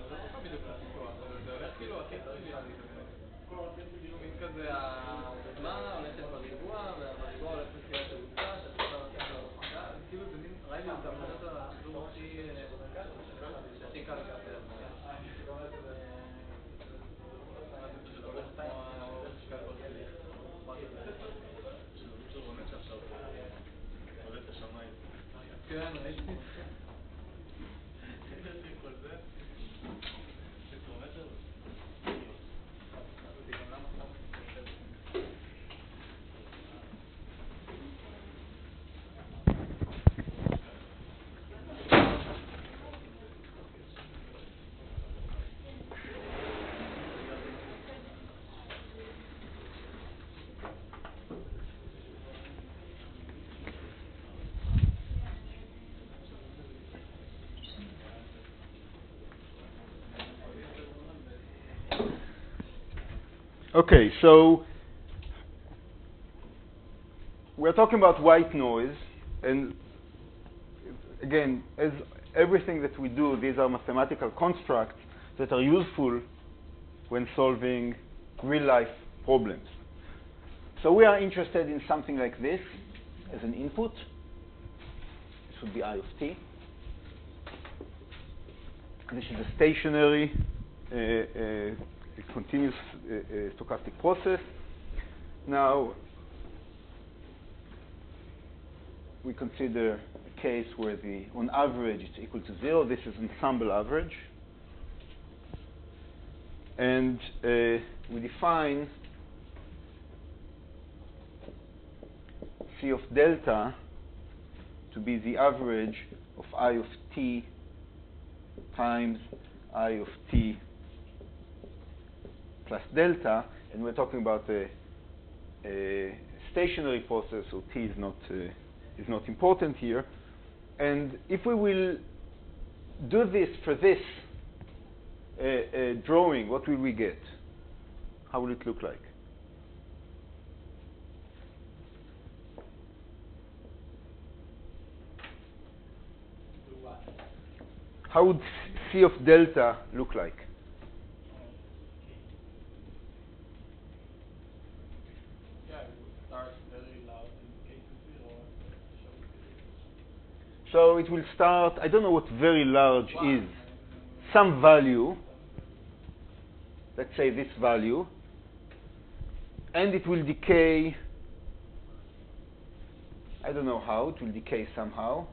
זה לא כל בדיוק לסיפוח, זה הולך כאילו הכי טריוויאלי כזה. מין כזה, הזמן הולכת בריבוע, והריבוע הולכת לפי התאוצה, שהתאוצה הולכת לרוחקה, כאילו זה מין, ראי לי אותם, זה השידור הכי קל לקבל. זה הולך כמו משקל ברזלי. שזה מישהו רונד שעכשיו הולך לשמיים. כן, ראיתי. איזה כל זה? סנטרומטר? Okay, so we're talking about white noise, and again, as everything that we do, these are mathematical constructs that are useful when solving real-life problems. So we are interested in something like this as an input. This would be I of t. This is a stationary a continuous stochastic process. Now, we consider a case where on average it's equal to 0. This is ensemble average. And we define C of delta to be the average of I of t times I of t plus delta, and we're talking about a stationary process, so t is not important here. And if we will do this for this drawing, what will we get? How will it look like? How would C of delta look like? Yeah, we would start So it will start, I don't know what very large is, some value, let's say this value, and it will decay, I don't know how, it will decay somehow.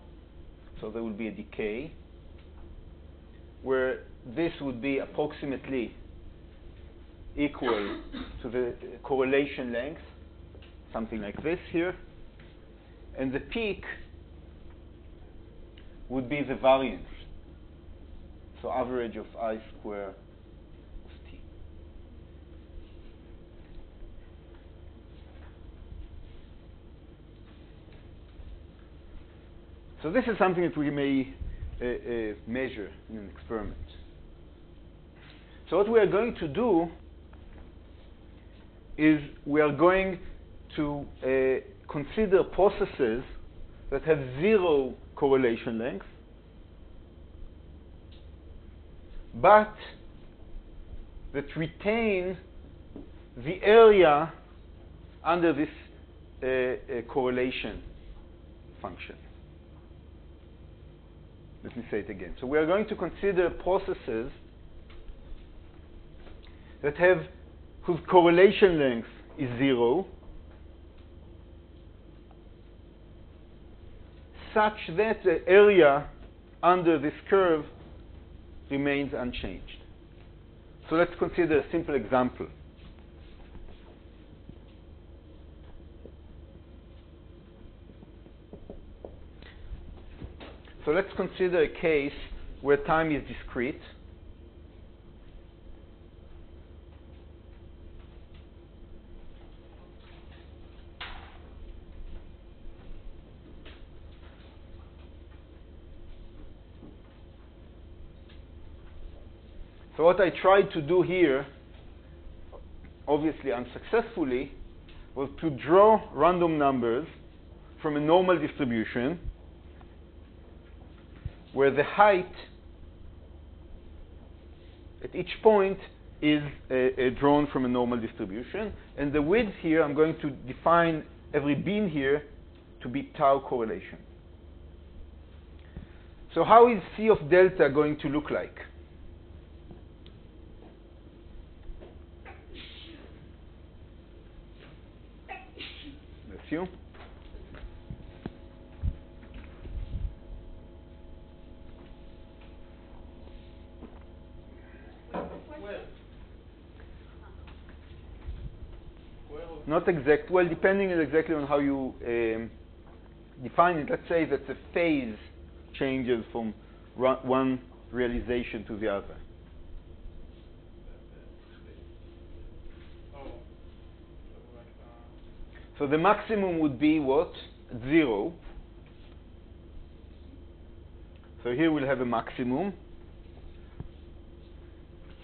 So there will be a decay where this would be approximately equal to the correlation length, something like this here. And the peak would be the variance, so average of I square of t. So this is something that we may measure in an experiment. So what we are going to do is we are going to consider processes that have zero correlation length, but that retain the area under this correlation function. Let me say it again. So we are going to consider processes that have whose correlation length is zero, such that the area under this curve remains unchanged. So let's consider a simple example. So let's consider a case where time is discrete. So what I tried to do here, obviously unsuccessfully, was to draw random numbers from a normal distribution where the height at each point is drawn from a normal distribution, and the width here, I'm going to define every beam here to be tau correlation. So how is C of delta going to look like? That's you. Not exact. Well, depending exactly on how you define it. Let's say that the phase changes from one realization to the other. So the maximum would be what? 0. So here we'll have a maximum.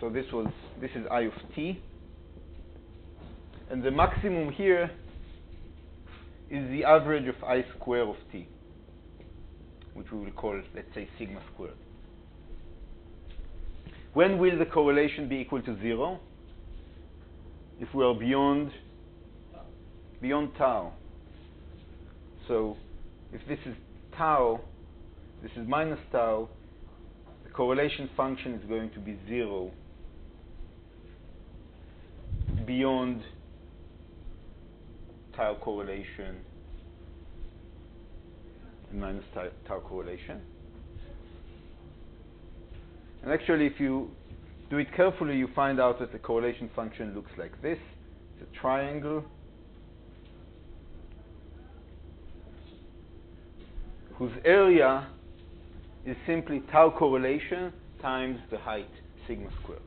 So this is I of t. And the maximum here is the average of I square of t, which we will call, let's say, sigma squared. When will the correlation be equal to 0? If we are beyond tau. So if this is tau, this is minus tau, the correlation function is going to be 0 beyond tau correlation and minus tau correlation. And actually, if you do it carefully, you find out that the correlation function looks like this. It's a triangle whose area is simply tau correlation times the height sigma squared.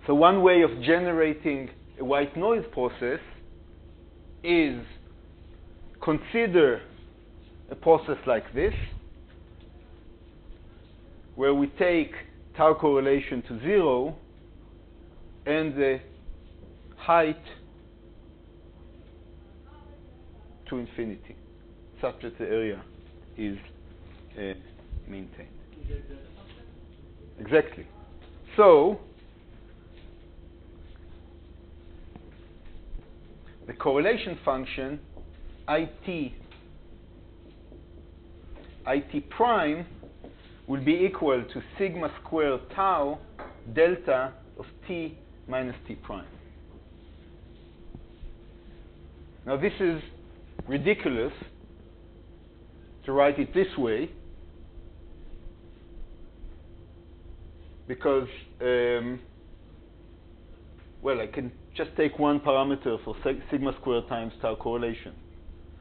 So one way of generating a white noise process is consider a process like this, where we take tau correlation to 0 and the height to infinity, such that the area is maintained. Exactly. So the correlation function IT IT prime will be equal to sigma squared tau delta of t minus t prime. Now this is ridiculous to write it this way, because, well, I can just take one parameter for sigma squared times tau correlation.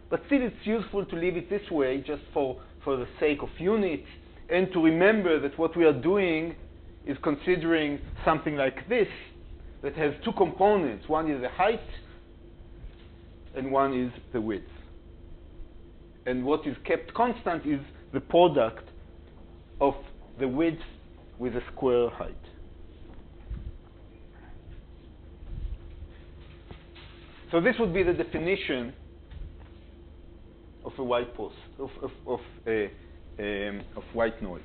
But still, it's useful to leave it this way just for the sake of units, and to remember that what we are doing is considering something like this that has two components. One is the height, and one is the width. And what is kept constant is the product of the width with the square height. So this would be the definition of a white of white noise.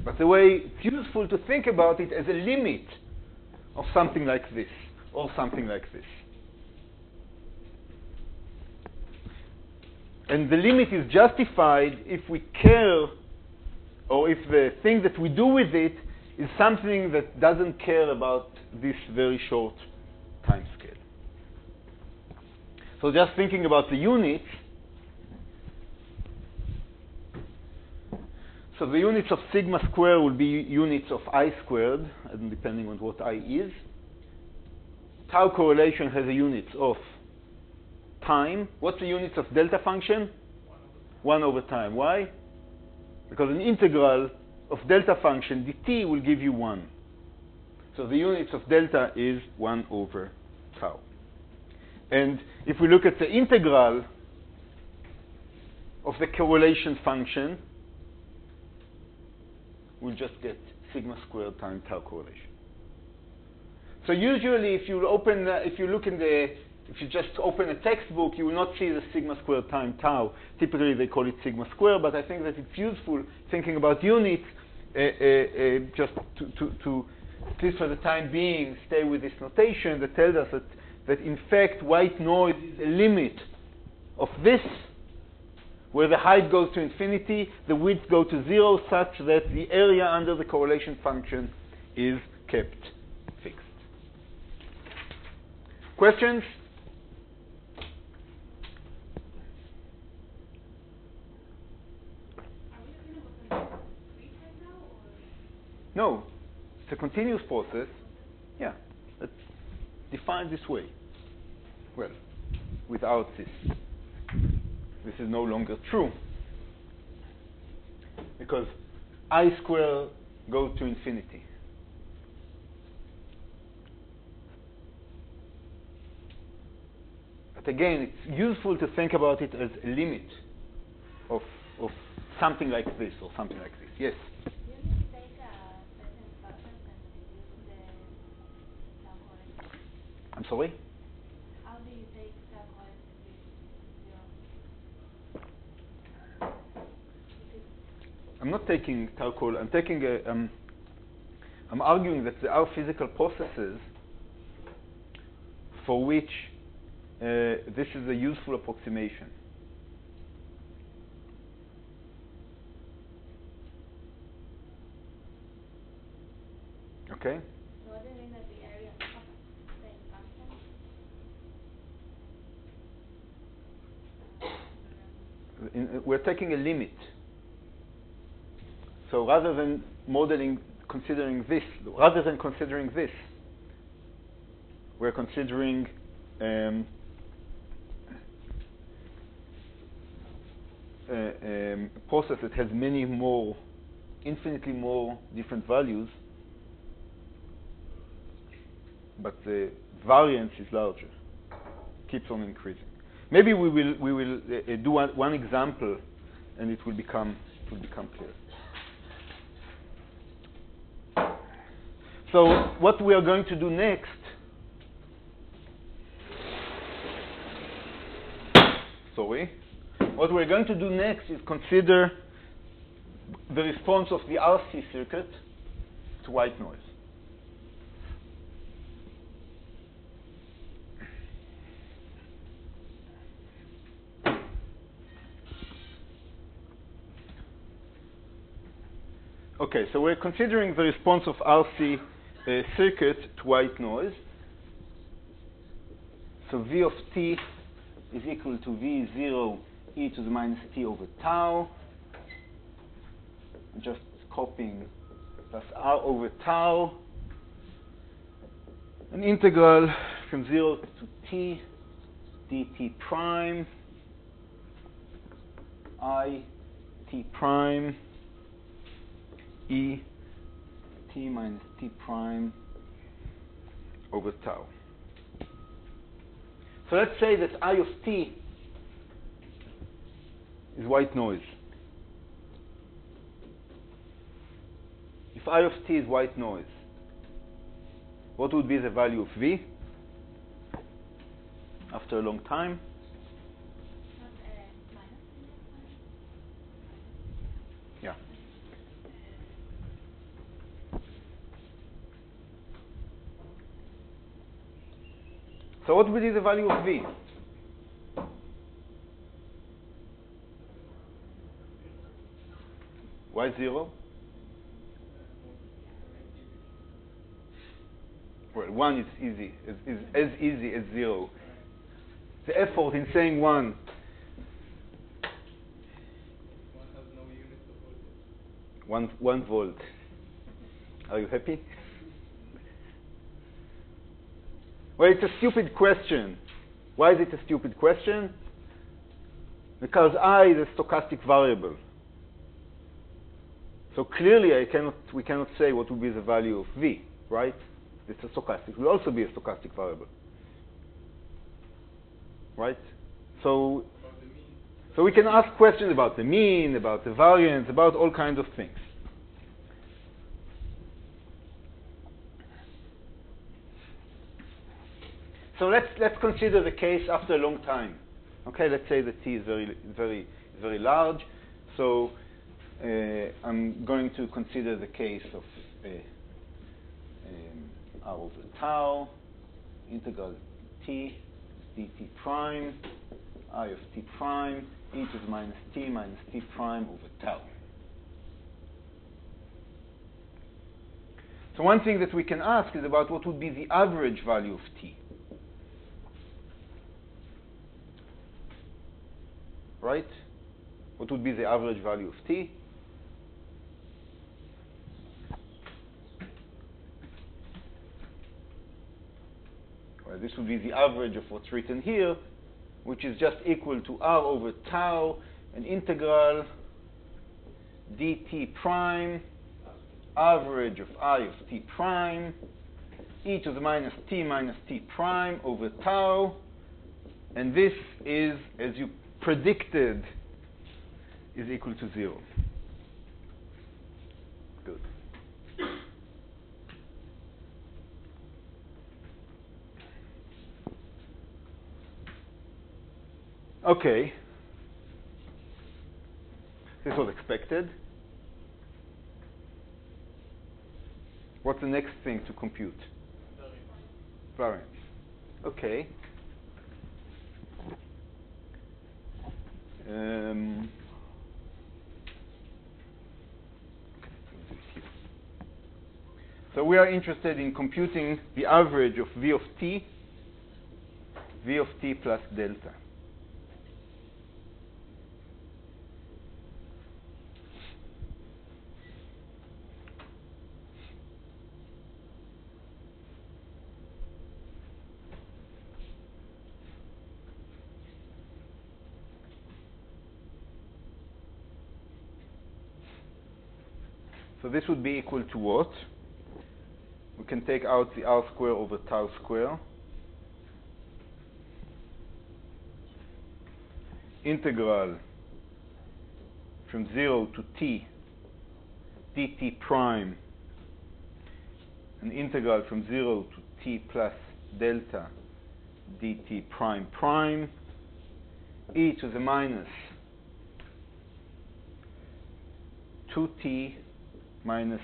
But the way it's useful to think about it as a limit of something like this, or something like this. And the limit is justified if we care, or if the thing that we do with it is something that doesn't care about this very short time scale. So just thinking about the units, so the units of sigma squared will be units of I squared, and depending on what I is. Tau correlation has a units of time. What's the units of delta function? 1 over time. Why? Because an integral of delta function dt will give you 1. So the units of delta is 1 over tau. And if we look at the integral of the correlation function, we'll just get sigma squared times tau correlation. So usually, if you just open a textbook, you will not see the sigma squared times tau. Typically, they call it sigma squared, but I think that it's useful thinking about units just to, at least for the time being, stay with this notation that tells us that in fact, white noise is a limit of this, where the height goes to infinity, the width goes to 0, such that the area under the correlation function is kept fixed. Questions? Are we talking about something discrete right now, or? No. It's a continuous process. Yeah. It's defined this way. Well, without this. This is no longer true, because I squared goes to infinity. But again, it's useful to think about it as a limit of something like this or something like this. Yes? Do you need to take a certain instructions and reduce the tau correlation? I'm sorry? How do you take tau correlation to 0? I'm not taking tau correlation. I'm taking I'm arguing that there are physical processes for which this is a useful approximation. Okay? So what do you mean that the area of staying constant? We're taking a limit. So rather than considering this, we're considering a process that has infinitely more different values, but the variance is larger, keeps on increasing. Maybe we will do one example, and it will become clear. So what we are going to do next what we're going to do next is consider the response of the RC circuit to white noise. Okay, so we're considering the response of RC circuit to white noise. So V of t is equal to V0 e to the minus t over tau. I'm just copying plus r over tau. An integral from 0 to t dt prime I t prime e t minus t prime over tau. So let's say that I of t is white noise. If I of t is white noise, what would be the value of V after a long time? Yeah. So what would be the value of V? Why 0? Well, 1 is easy, is as easy as 0. The effort in saying 1. 1 has no unit of voltage. 1 volt. Are you happy? Well, it's a stupid question. Why is it a stupid question? Because I is a stochastic variable. So clearly we cannot say what would be the value of V, right? It's a stochastic. It will also be a stochastic variable. Right? So we can ask questions about the mean, about the variance, about all kinds of things. So let's consider the case after a long time. Okay, let's say that t is very large. So I'm going to consider the case of r over tau, integral t dt prime, I of t prime, e to the minus t prime over tau. So one thing that we can ask is about what would be the average value of t. Right? What would be the average value of t? Well, this would be the average of what's written here, which is just equal to r over tau, an integral dt prime, average of I of t prime, e to the minus t prime over tau. And this is, as you predicted, is equal to 0. Good. Okay. This was expected. What's the next thing to compute? Variance. Okay. So we are interested in computing the average of V of t plus delta. So this would be equal to what? We can take out the r square over tau square. Integral from 0 to t dt prime, an integral from 0 to t plus delta dt prime prime, e to the minus 2t minus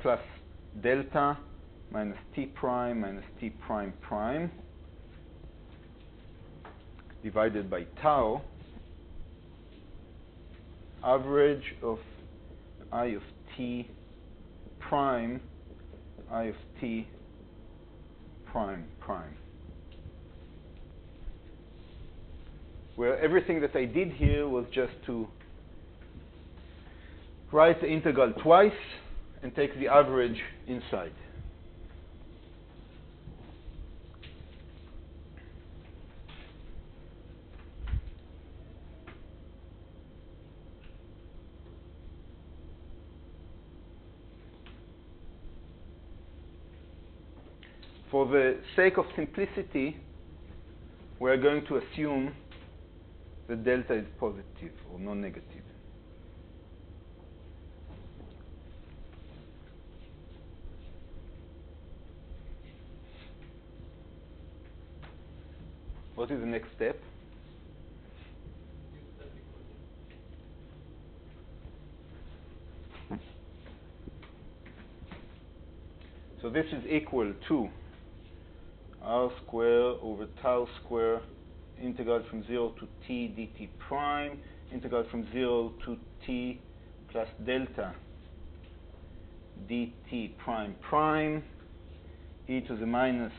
plus delta minus t prime prime divided by tau, average of I of t prime, I of t prime prime. Where everything that I did here was just to write the integral twice and take the average inside. For the sake of simplicity, we are going to assume that delta is positive or non-negative. What is the next step? So this is equal to r square over tau square integral from 0 to t dt prime, integral from 0 to t plus delta dt prime prime, e to the minus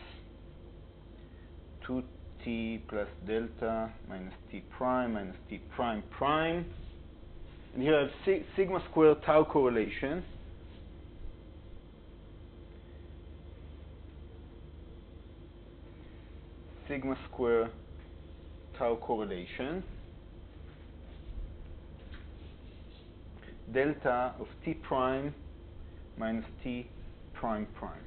2t plus delta minus t prime prime. And here I have sigma square tau correlation. Sigma square tau correlation, delta of t prime minus t prime prime.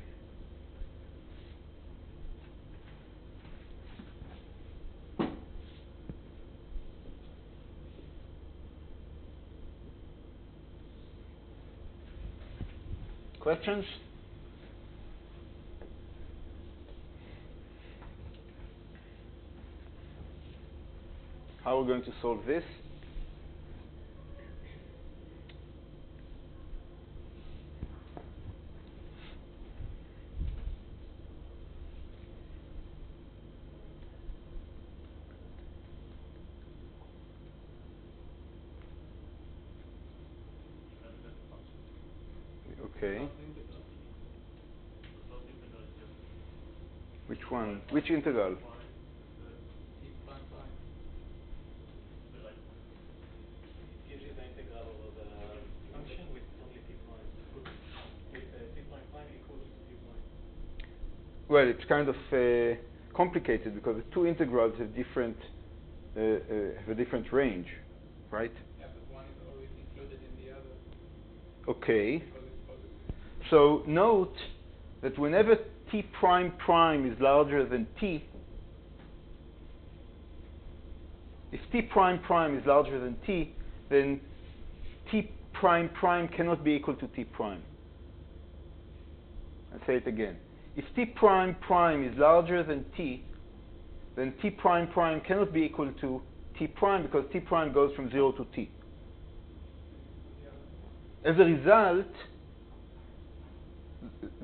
Questions? How are we going to solve this? Okay. Which one? Which integral? Gives you the integral of the function with only t prime. With t prime prime equals to t prime. Well, it's kind of complicated because the two integrals have a different range, right? Yeah, but one is always included in the other. Okay. Because it's positive. So note that whenever t prime prime is larger than t, if t prime prime is larger than t, then t prime prime cannot be equal to t prime. I'll say it again. If t prime prime is larger than t, then t prime prime cannot be equal to t prime because t prime goes from 0 to t. As a result,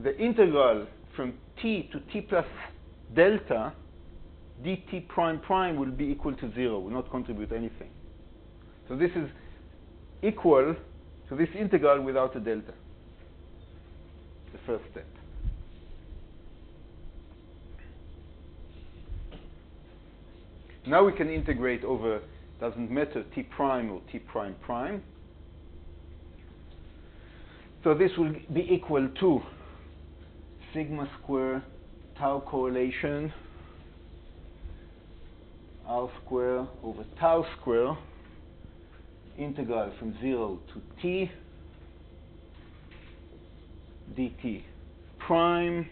the integral from t to t plus delta dt prime prime will be equal to 0, will not contribute anything. So this is equal to this integral without a delta, the first step. Now we can integrate over, doesn't matter, t prime or t prime prime. So this will be equal to sigma square tau correlation r square over tau square integral from 0 to t dt prime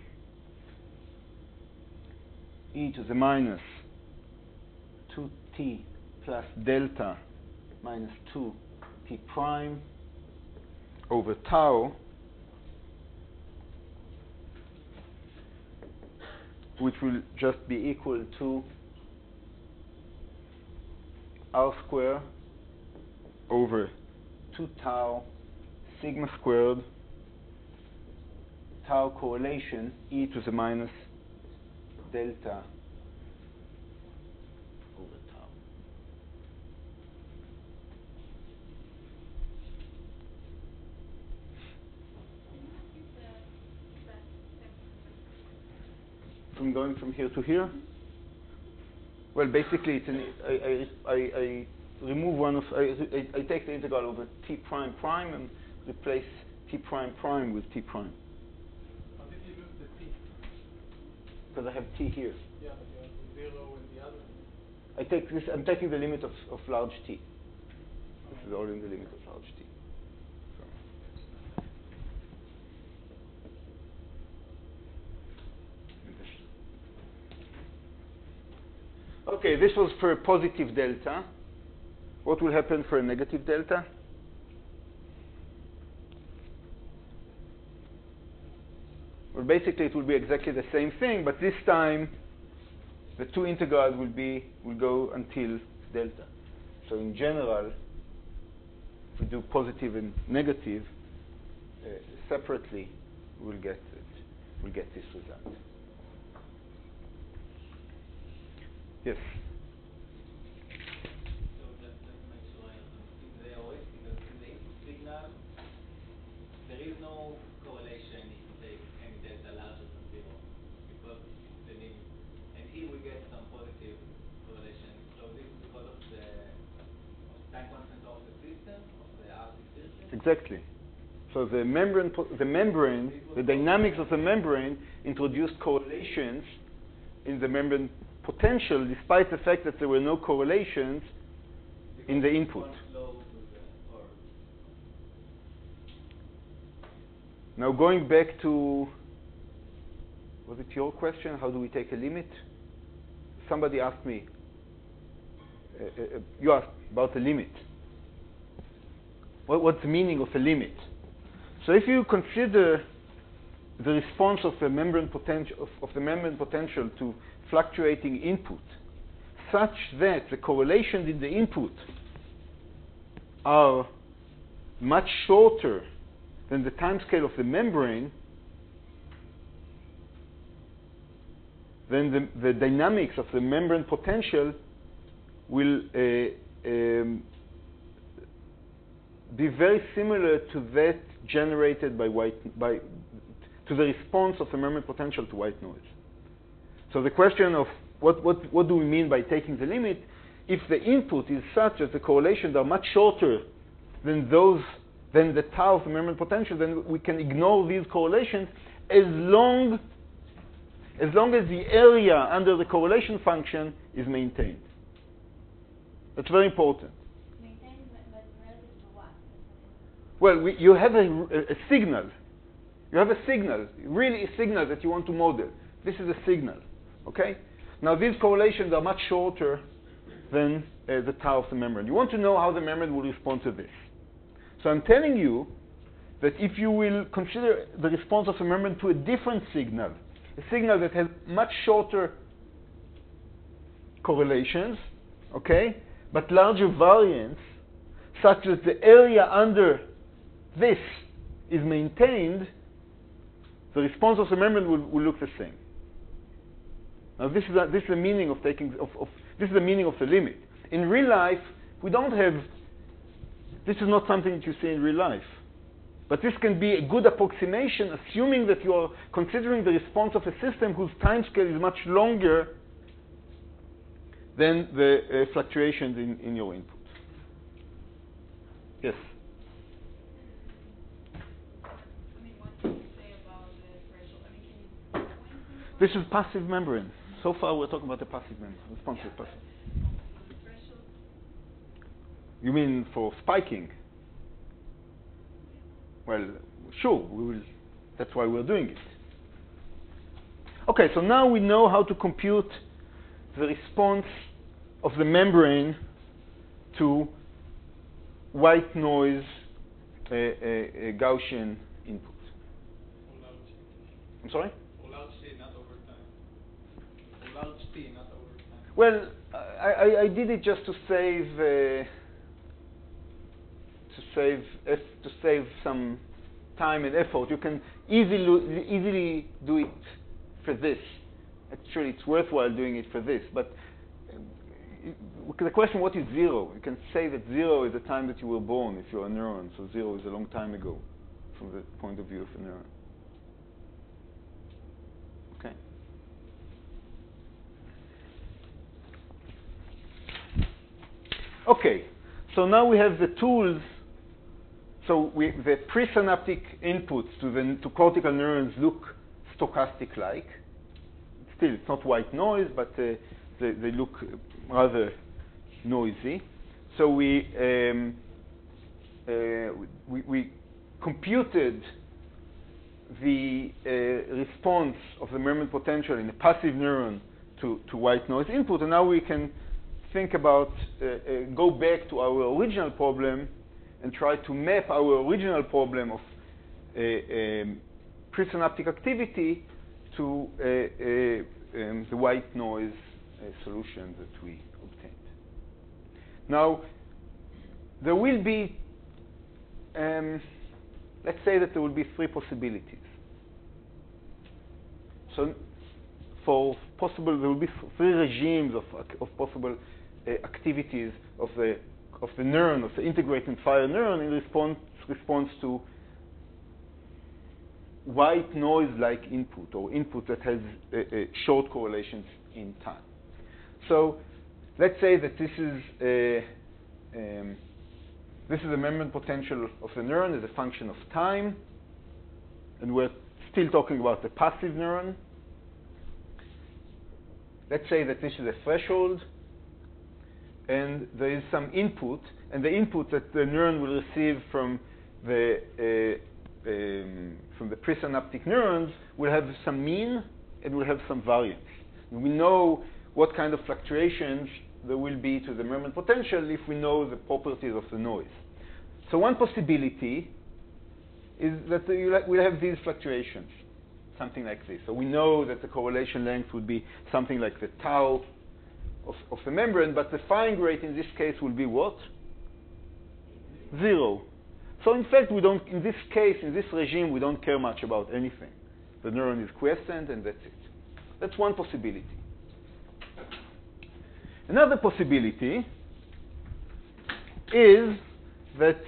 e to the minus 2t plus delta minus 2t prime over tau, which will just be equal to r square over 2 tau sigma squared tau correlation e to the minus delta over tau. from going from here to here? Well, basically, it's I remove one of I take the integral over t prime prime and replace t prime prime with t prime. How did you lose the t? Because I have t here. Yeah, but you have the 0 in the other. I take this. I'm taking the limit of large t. This is all in the limit of large t. Okay, this was for a positive delta. What will happen for a negative delta? Well, basically it will be exactly the same thing, but this time the two integrals will go until delta. So in general, if we do positive and negative separately, we'll get this result. Yes. So just to make sure I understand, in the input signal, there is no correlation if you take any delta larger than 0, because it's the limit. And here we get some positive correlation. So this is because of the time constant of the system, of the RC system? Exactly. So the membrane, the dynamics of the membrane introduced correlations in the membrane potential, despite the fact that there were no correlations in the input. Now going back to, was it your question? How do we take a limit? Somebody asked me, you asked about the limit. What's the meaning of a limit? So if you consider the response of the membrane potential to fluctuating input, such that the correlations in the input are much shorter than the time scale of the membrane, then the dynamics of the membrane potential will be very similar to that generated to the response of the membrane potential to white noise. So the question of what do we mean by taking the limit? If the input is such that the correlations are much shorter than the tau of the membrane potential, then we can ignore these correlations as long as the area under the correlation function is maintained. That's very important. Maintained, but relative to what? Well, you have a signal. You have a signal, really a signal that you want to model. This is a signal, okay? Now these correlations are much shorter than the tau of the membrane. You want to know how the membrane will respond to this. So I'm telling you that if you will consider the response of the membrane to a different signal, a signal that has much shorter correlations, okay, but larger variance, such that the area under this is maintained, the response of the membrane will look the same. Now this is the meaning of this is the meaning of the limit. In real life, we don't have. This is not something that you see in real life, but this can be a good approximation, assuming that you are considering the response of a system whose time scale is much longer than the fluctuations in your input. Yes. This is passive membrane. So far we're talking about the passive membrane. Responsive passive. You mean for spiking? Well, sure, we will. That's why we're doing it. Okay, so now we know how to compute the response of the membrane to white noise Gaussian input. I'm sorry? For large t, not over time. For large t, not over time. Well, I did it just to save some time and effort. You can easily do it for this. Actually, it's worthwhile doing it for this. But the question, what is 0? You can say that 0 is the time that you were born if you're a neuron. So 0 is a long time ago from the point of view of a neuron. Okay. Okay, so now we have the tools. So the presynaptic inputs to cortical neurons look stochastic-like. Still, it's not white noise, but they look rather noisy. So we computed the response of the measurement potential in a passive neuron to white noise input, and now we can think about go back to our original problem and try to map our original problem of presynaptic activity to the white noise solution that we obtained. Now, there will be, let's say that there will be three possibilities. So, for possible, there will be three regimes of possible activities of the neuron, of the integrating fire neuron in response to white noise-like input, or input that has short correlations in time. So let's say that this is the measurement potential of the neuron as a function of time, and we're still talking about the passive neuron. Let's say that this is a threshold, and there is some input, and the input that the neuron will receive from the presynaptic neurons will have some mean and will have some variance. And we know what kind of fluctuations there will be to the measurement potential if we know the properties of the noise. So one possibility is that we'll have these fluctuations, something like this. So we know that the correlation length would be something like the tau of the membrane, but the firing rate in this case will be what? 0. So in fact, we don't, in this case, in this regime, we don't care much about anything. The neuron is quiescent, and that's it. That's one possibility. Another possibility is that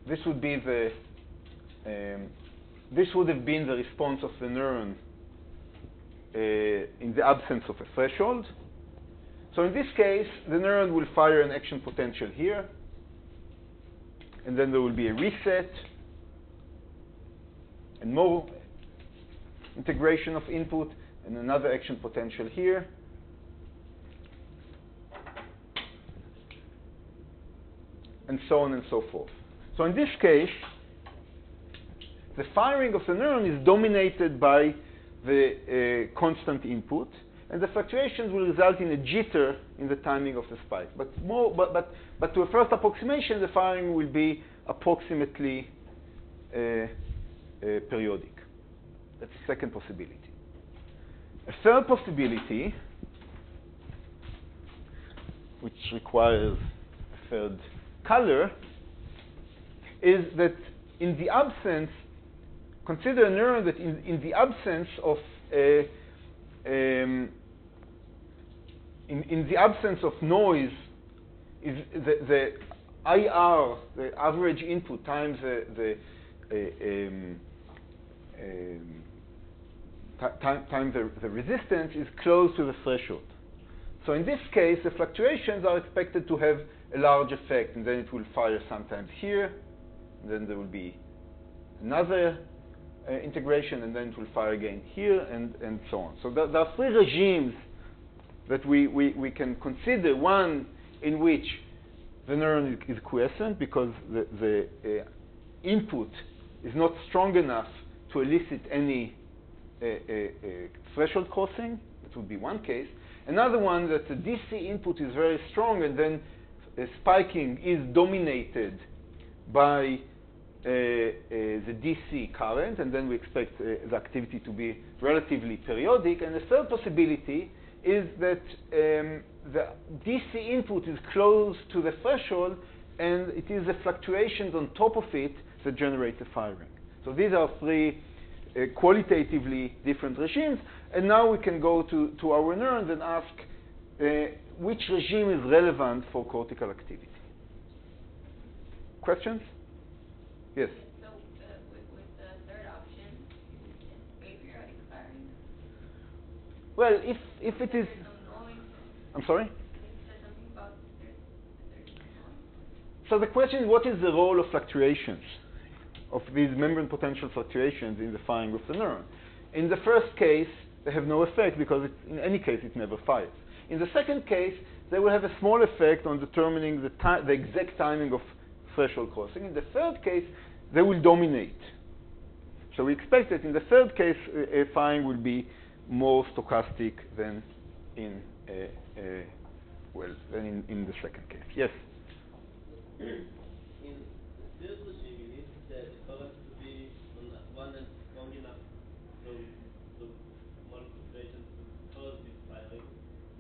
this would be this would have been the response of the neuron in the absence of a threshold. So in this case, the neuron will fire an action potential here, and then there will be a reset and more integration of input, and another action potential here. And so on and so forth. So in this case, the firing of the neuron is dominated by the constant input, and the fluctuations will result in a jitter in the timing of the spike. But to a first approximation, the firing will be approximately periodic. That's the second possibility. A third possibility, which requires a third color, is that in the absence, consider a neuron that in the absence of in the absence of noise, is the IR, the average input times the resistance, is close to the threshold. So in this case, the fluctuations are expected to have a large effect, and then it will fire sometimes here, and then there will be another integration, and then it will fire again here, and so on. So there are three regimes that we can consider. One in which the neuron is quiescent because the input is not strong enough to elicit any threshold crossing. That would be one case. Another one that the DC input is very strong, and then spiking is dominated by the DC current, and then we expect the activity to be relatively periodic. And the third possibility is that the DC input is close to the threshold, and it is the fluctuations on top of it that generate the firing. So these are three qualitatively different regimes, and now we can go to our neurons and ask which regime is relevant for cortical activity. Questions? Yes? So with the third option, is aperiodic firing? Well, if it is, I'm sorry. So the question is, what is the role of fluctuations, of these membrane potential fluctuations in the firing of the neuron? In the first case, they have no effect because in any case it never fires. In the second case, they will have a small effect on determining the exact timing of threshold crossing. In the third case, they will dominate. So we expect that in the third case, firing will be more stochastic than in the second case. Yes. In the third regime, you need the current to be on one end strong enough so small fluctuations to cause this firing.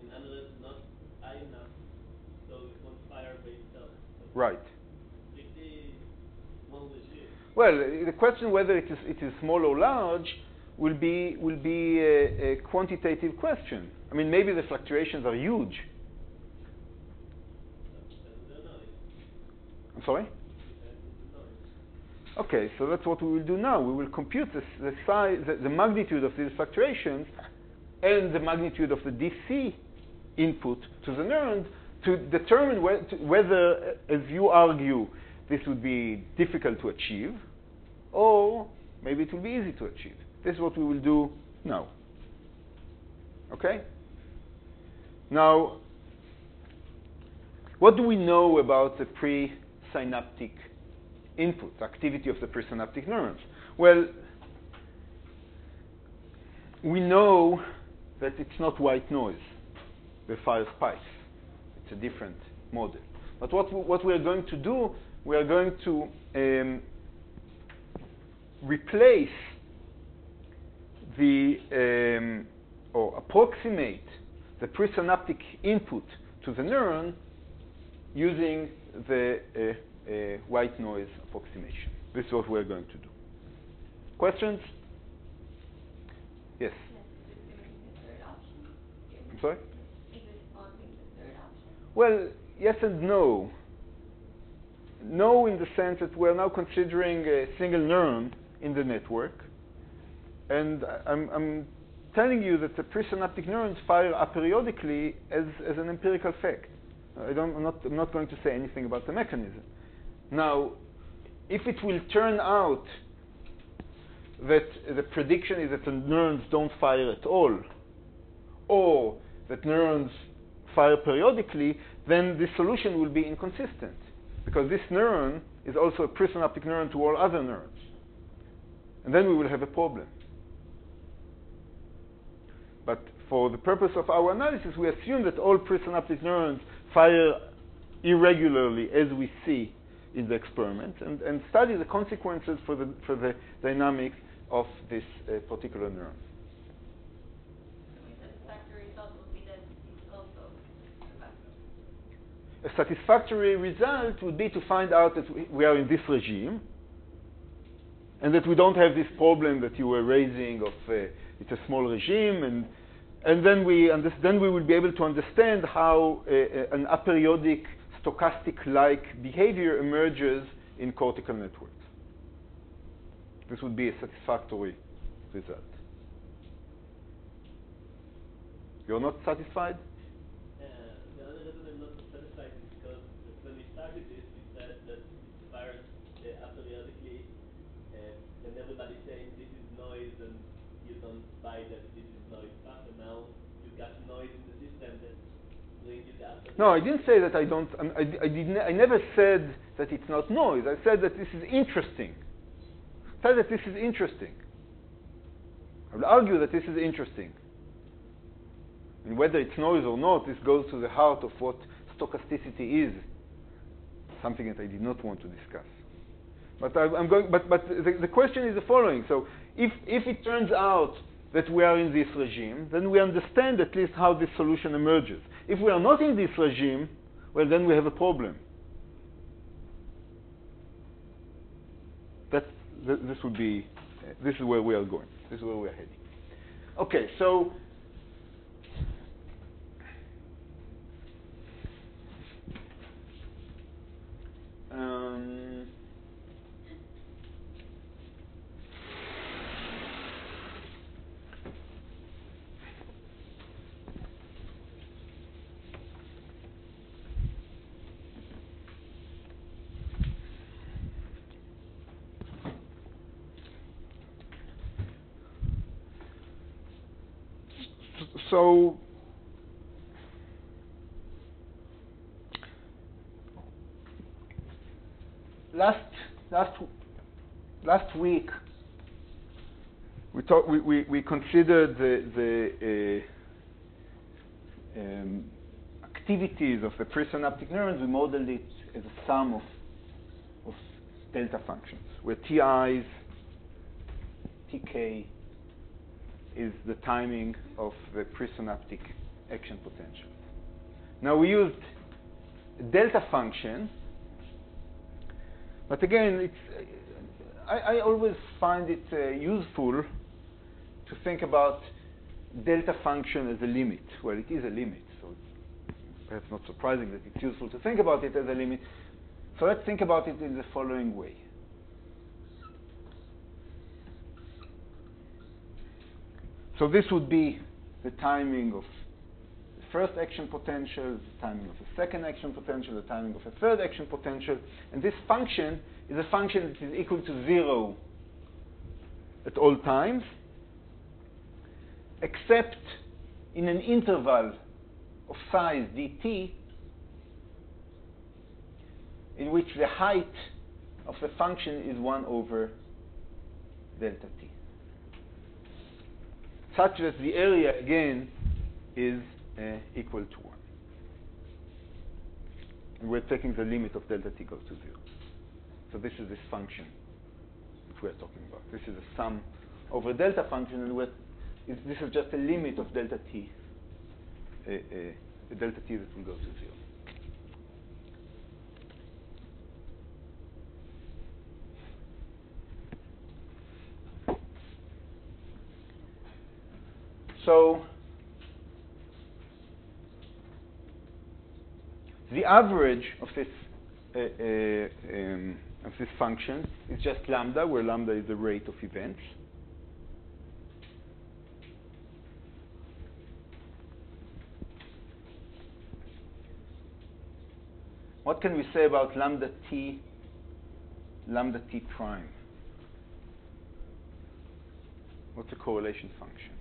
In other end, not high enough so it won't fire by itself. So Right. pretty small regime. Well, the question whether it is small or large will be a quantitative question. I mean, maybe the fluctuations are huge. I'm sorry? Okay, so that's what we will do now. We will compute the size, the magnitude of these fluctuations and the magnitude of the DC input to the neurons to determine whether, as you argue, this would be difficult to achieve, or maybe it will be easy to achieve. This is what we will do now. Okay? Now, what do we know about the presynaptic input, activity of the presynaptic neurons? Well, we know that it's not white noise, the fire spikes. It's a different model. But what we are going to do, we are going to replace or approximate the presynaptic input to the neuron using the white noise approximation. This is what we're going to do. Questions? Yes? I'm sorry? Well, yes and no. No, in the sense that we're now considering a single neuron in the network, and I'm telling you that the presynaptic neurons fire aperiodically as an empirical fact. I'm not going to say anything about the mechanism. Now, if it will turn out that the prediction is that the neurons don't fire at all, or that neurons fire periodically, then this solution will be inconsistent, because this neuron is also a presynaptic neuron to all other neurons. And then we will have a problem. But for the purpose of our analysis, we assume that all presynaptic neurons fire irregularly, as we see in the experiment, and study the consequences for the dynamics of this particular neuron. A satisfactory result would be to find out that we are in this regime, and that we don't have this problem that you were raising of it's a small regime, and then we will be able to understand how an aperiodic stochastic-like behavior emerges in cortical networks. This would be a satisfactory result. You're not satisfied? The other reason I'm not satisfied is because when we started this, we said that it fires aperiodically, and everybody's saying this is noise, and you don't buy that this is noise. But now you got noise in the system that brings you the aperiodic. No, I didn't say that I don't. I never said that it's not noise. I said that this is interesting. I said that this is interesting. I will argue that this is interesting. And whether it's noise or not, this goes to the heart of what stochasticity is. Something that I did not want to discuss. But the question is the following. So if it turns out that we are in this regime, then we understand at least how this solution emerges. If we are not in this regime, well, then we have a problem. This is where we are going. This is where we are heading. Okay, so So last week we considered the activities of the presynaptic neurons. We modeled it as a sum of delta functions, where Ti's, Tk is the timing of the presynaptic action potential. Now we used a delta function, but again, I always find it useful to think about delta function as a limit. Well, it is a limit, so it's perhaps not surprising that it's useful to think about it as a limit. So let's think about it in the following way. So this would be the timing of the first action potential, the timing of the second action potential, the timing of the third action potential, and this function is a function that is equal to 0 at all times, except in an interval of size dt, in which the height of the function is 1 over delta t, such that the area, again, is equal to 1. And we're taking the limit of delta t goes to 0. So this is this function that we're talking about. This is a sum over delta function, and this is just a limit of delta t, the delta t that will go to 0. So the average of this function is just lambda, where lambda is the rate of events. What can we say about lambda t prime? What's the correlation function?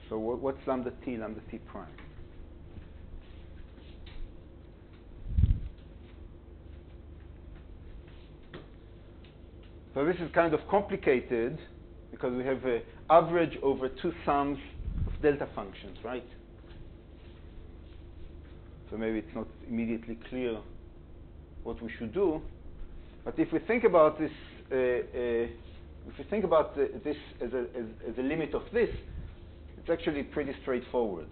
So what's lambda t prime? So this is kind of complicated because we have an average over two sums of delta functions, right? So maybe it's not immediately clear what we should do. But if we think about this, this as a limit of this, it's actually pretty straightforward.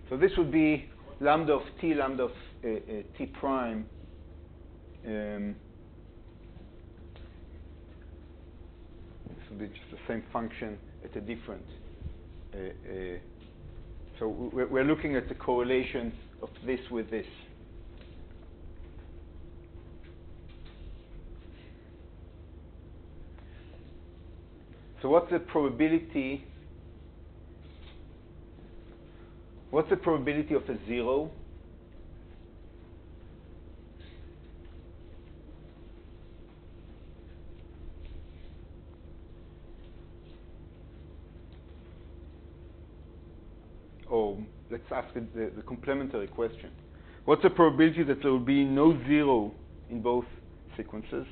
So this would be lambda of t prime. This would be just the same function at a different. So we're looking at the correlation of this with this. So what's the probability? What's the probability of a 0? Or let's ask the complementary question. What's the probability that there will be no 0 in both sequences?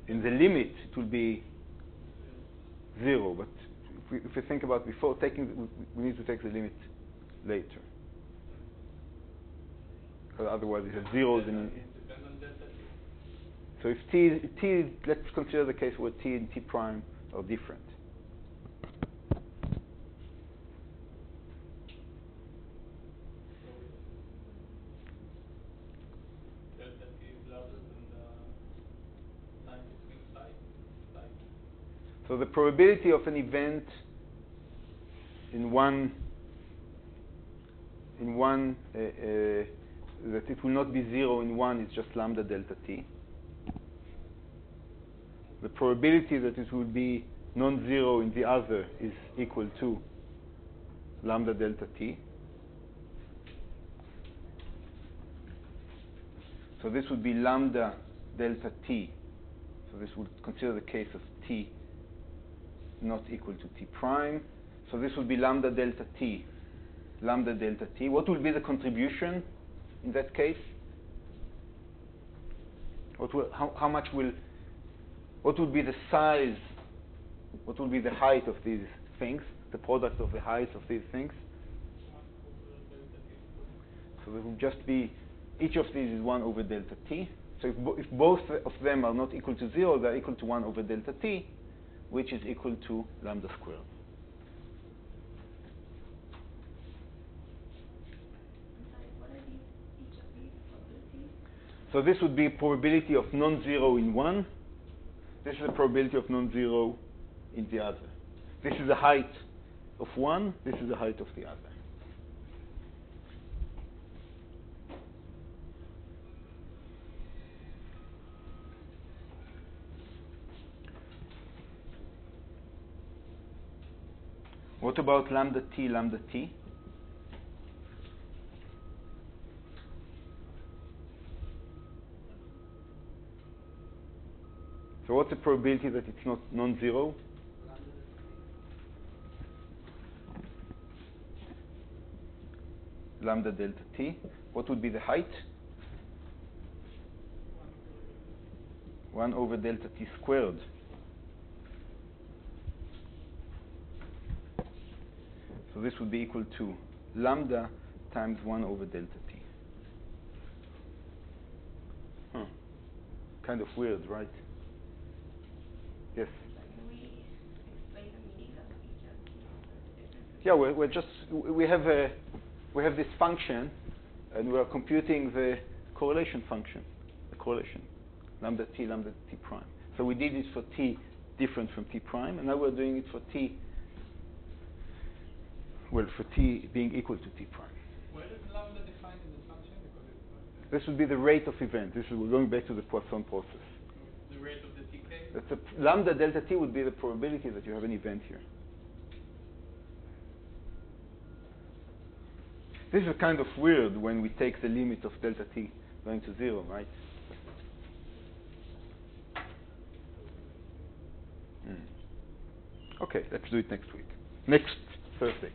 In the limit, it will be 0. But if we think about before taking, we need to take the limit later. Because otherwise, it has zeros in. So if t, let's consider the case where t and t prime are different. So the probability of an event in one that it will not be 0 in one is just lambda delta t. The probability that it will be non-zero in the other is equal to lambda delta t. So this would be lambda delta t. So this would consider the case of t not equal to t prime. So this would be lambda delta t. Lambda delta t. What will be the contribution in that case? What will be the size? What will be the height of these things? The product of the height of these things? So there will just be, each of these is 1 over delta t. So if both of them are not equal to 0, they're equal to 1 over delta t, which is equal to lambda squared. What are each of these probabilities? So this would be probability of non-zero in one. This is a probability of non-zero in the other. This is the height of one. This is the height of the other. What about lambda t, lambda t? So what's the probability that it's not non-zero? Lambda delta t. What would be the height? 1 over delta t squared. So this would be equal to lambda times 1 over delta t. Kind of weird, right? Yes? So can we explain the meaning of each of these differences? Yeah, we have this function, and we are computing the correlation function, the correlation, lambda t prime. So we did it for t different from t prime, and now we're doing it for t, well, for t being equal to t prime. Where is lambda defined in the function? Because it's not This would be the rate of event. We're going back to the Poisson process. the rate of the decay. That's lambda delta t would be the probability that you have an event here. This is kind of weird when we take the limit of delta t going to 0, right? Okay, let's do it next week. Next Thursday.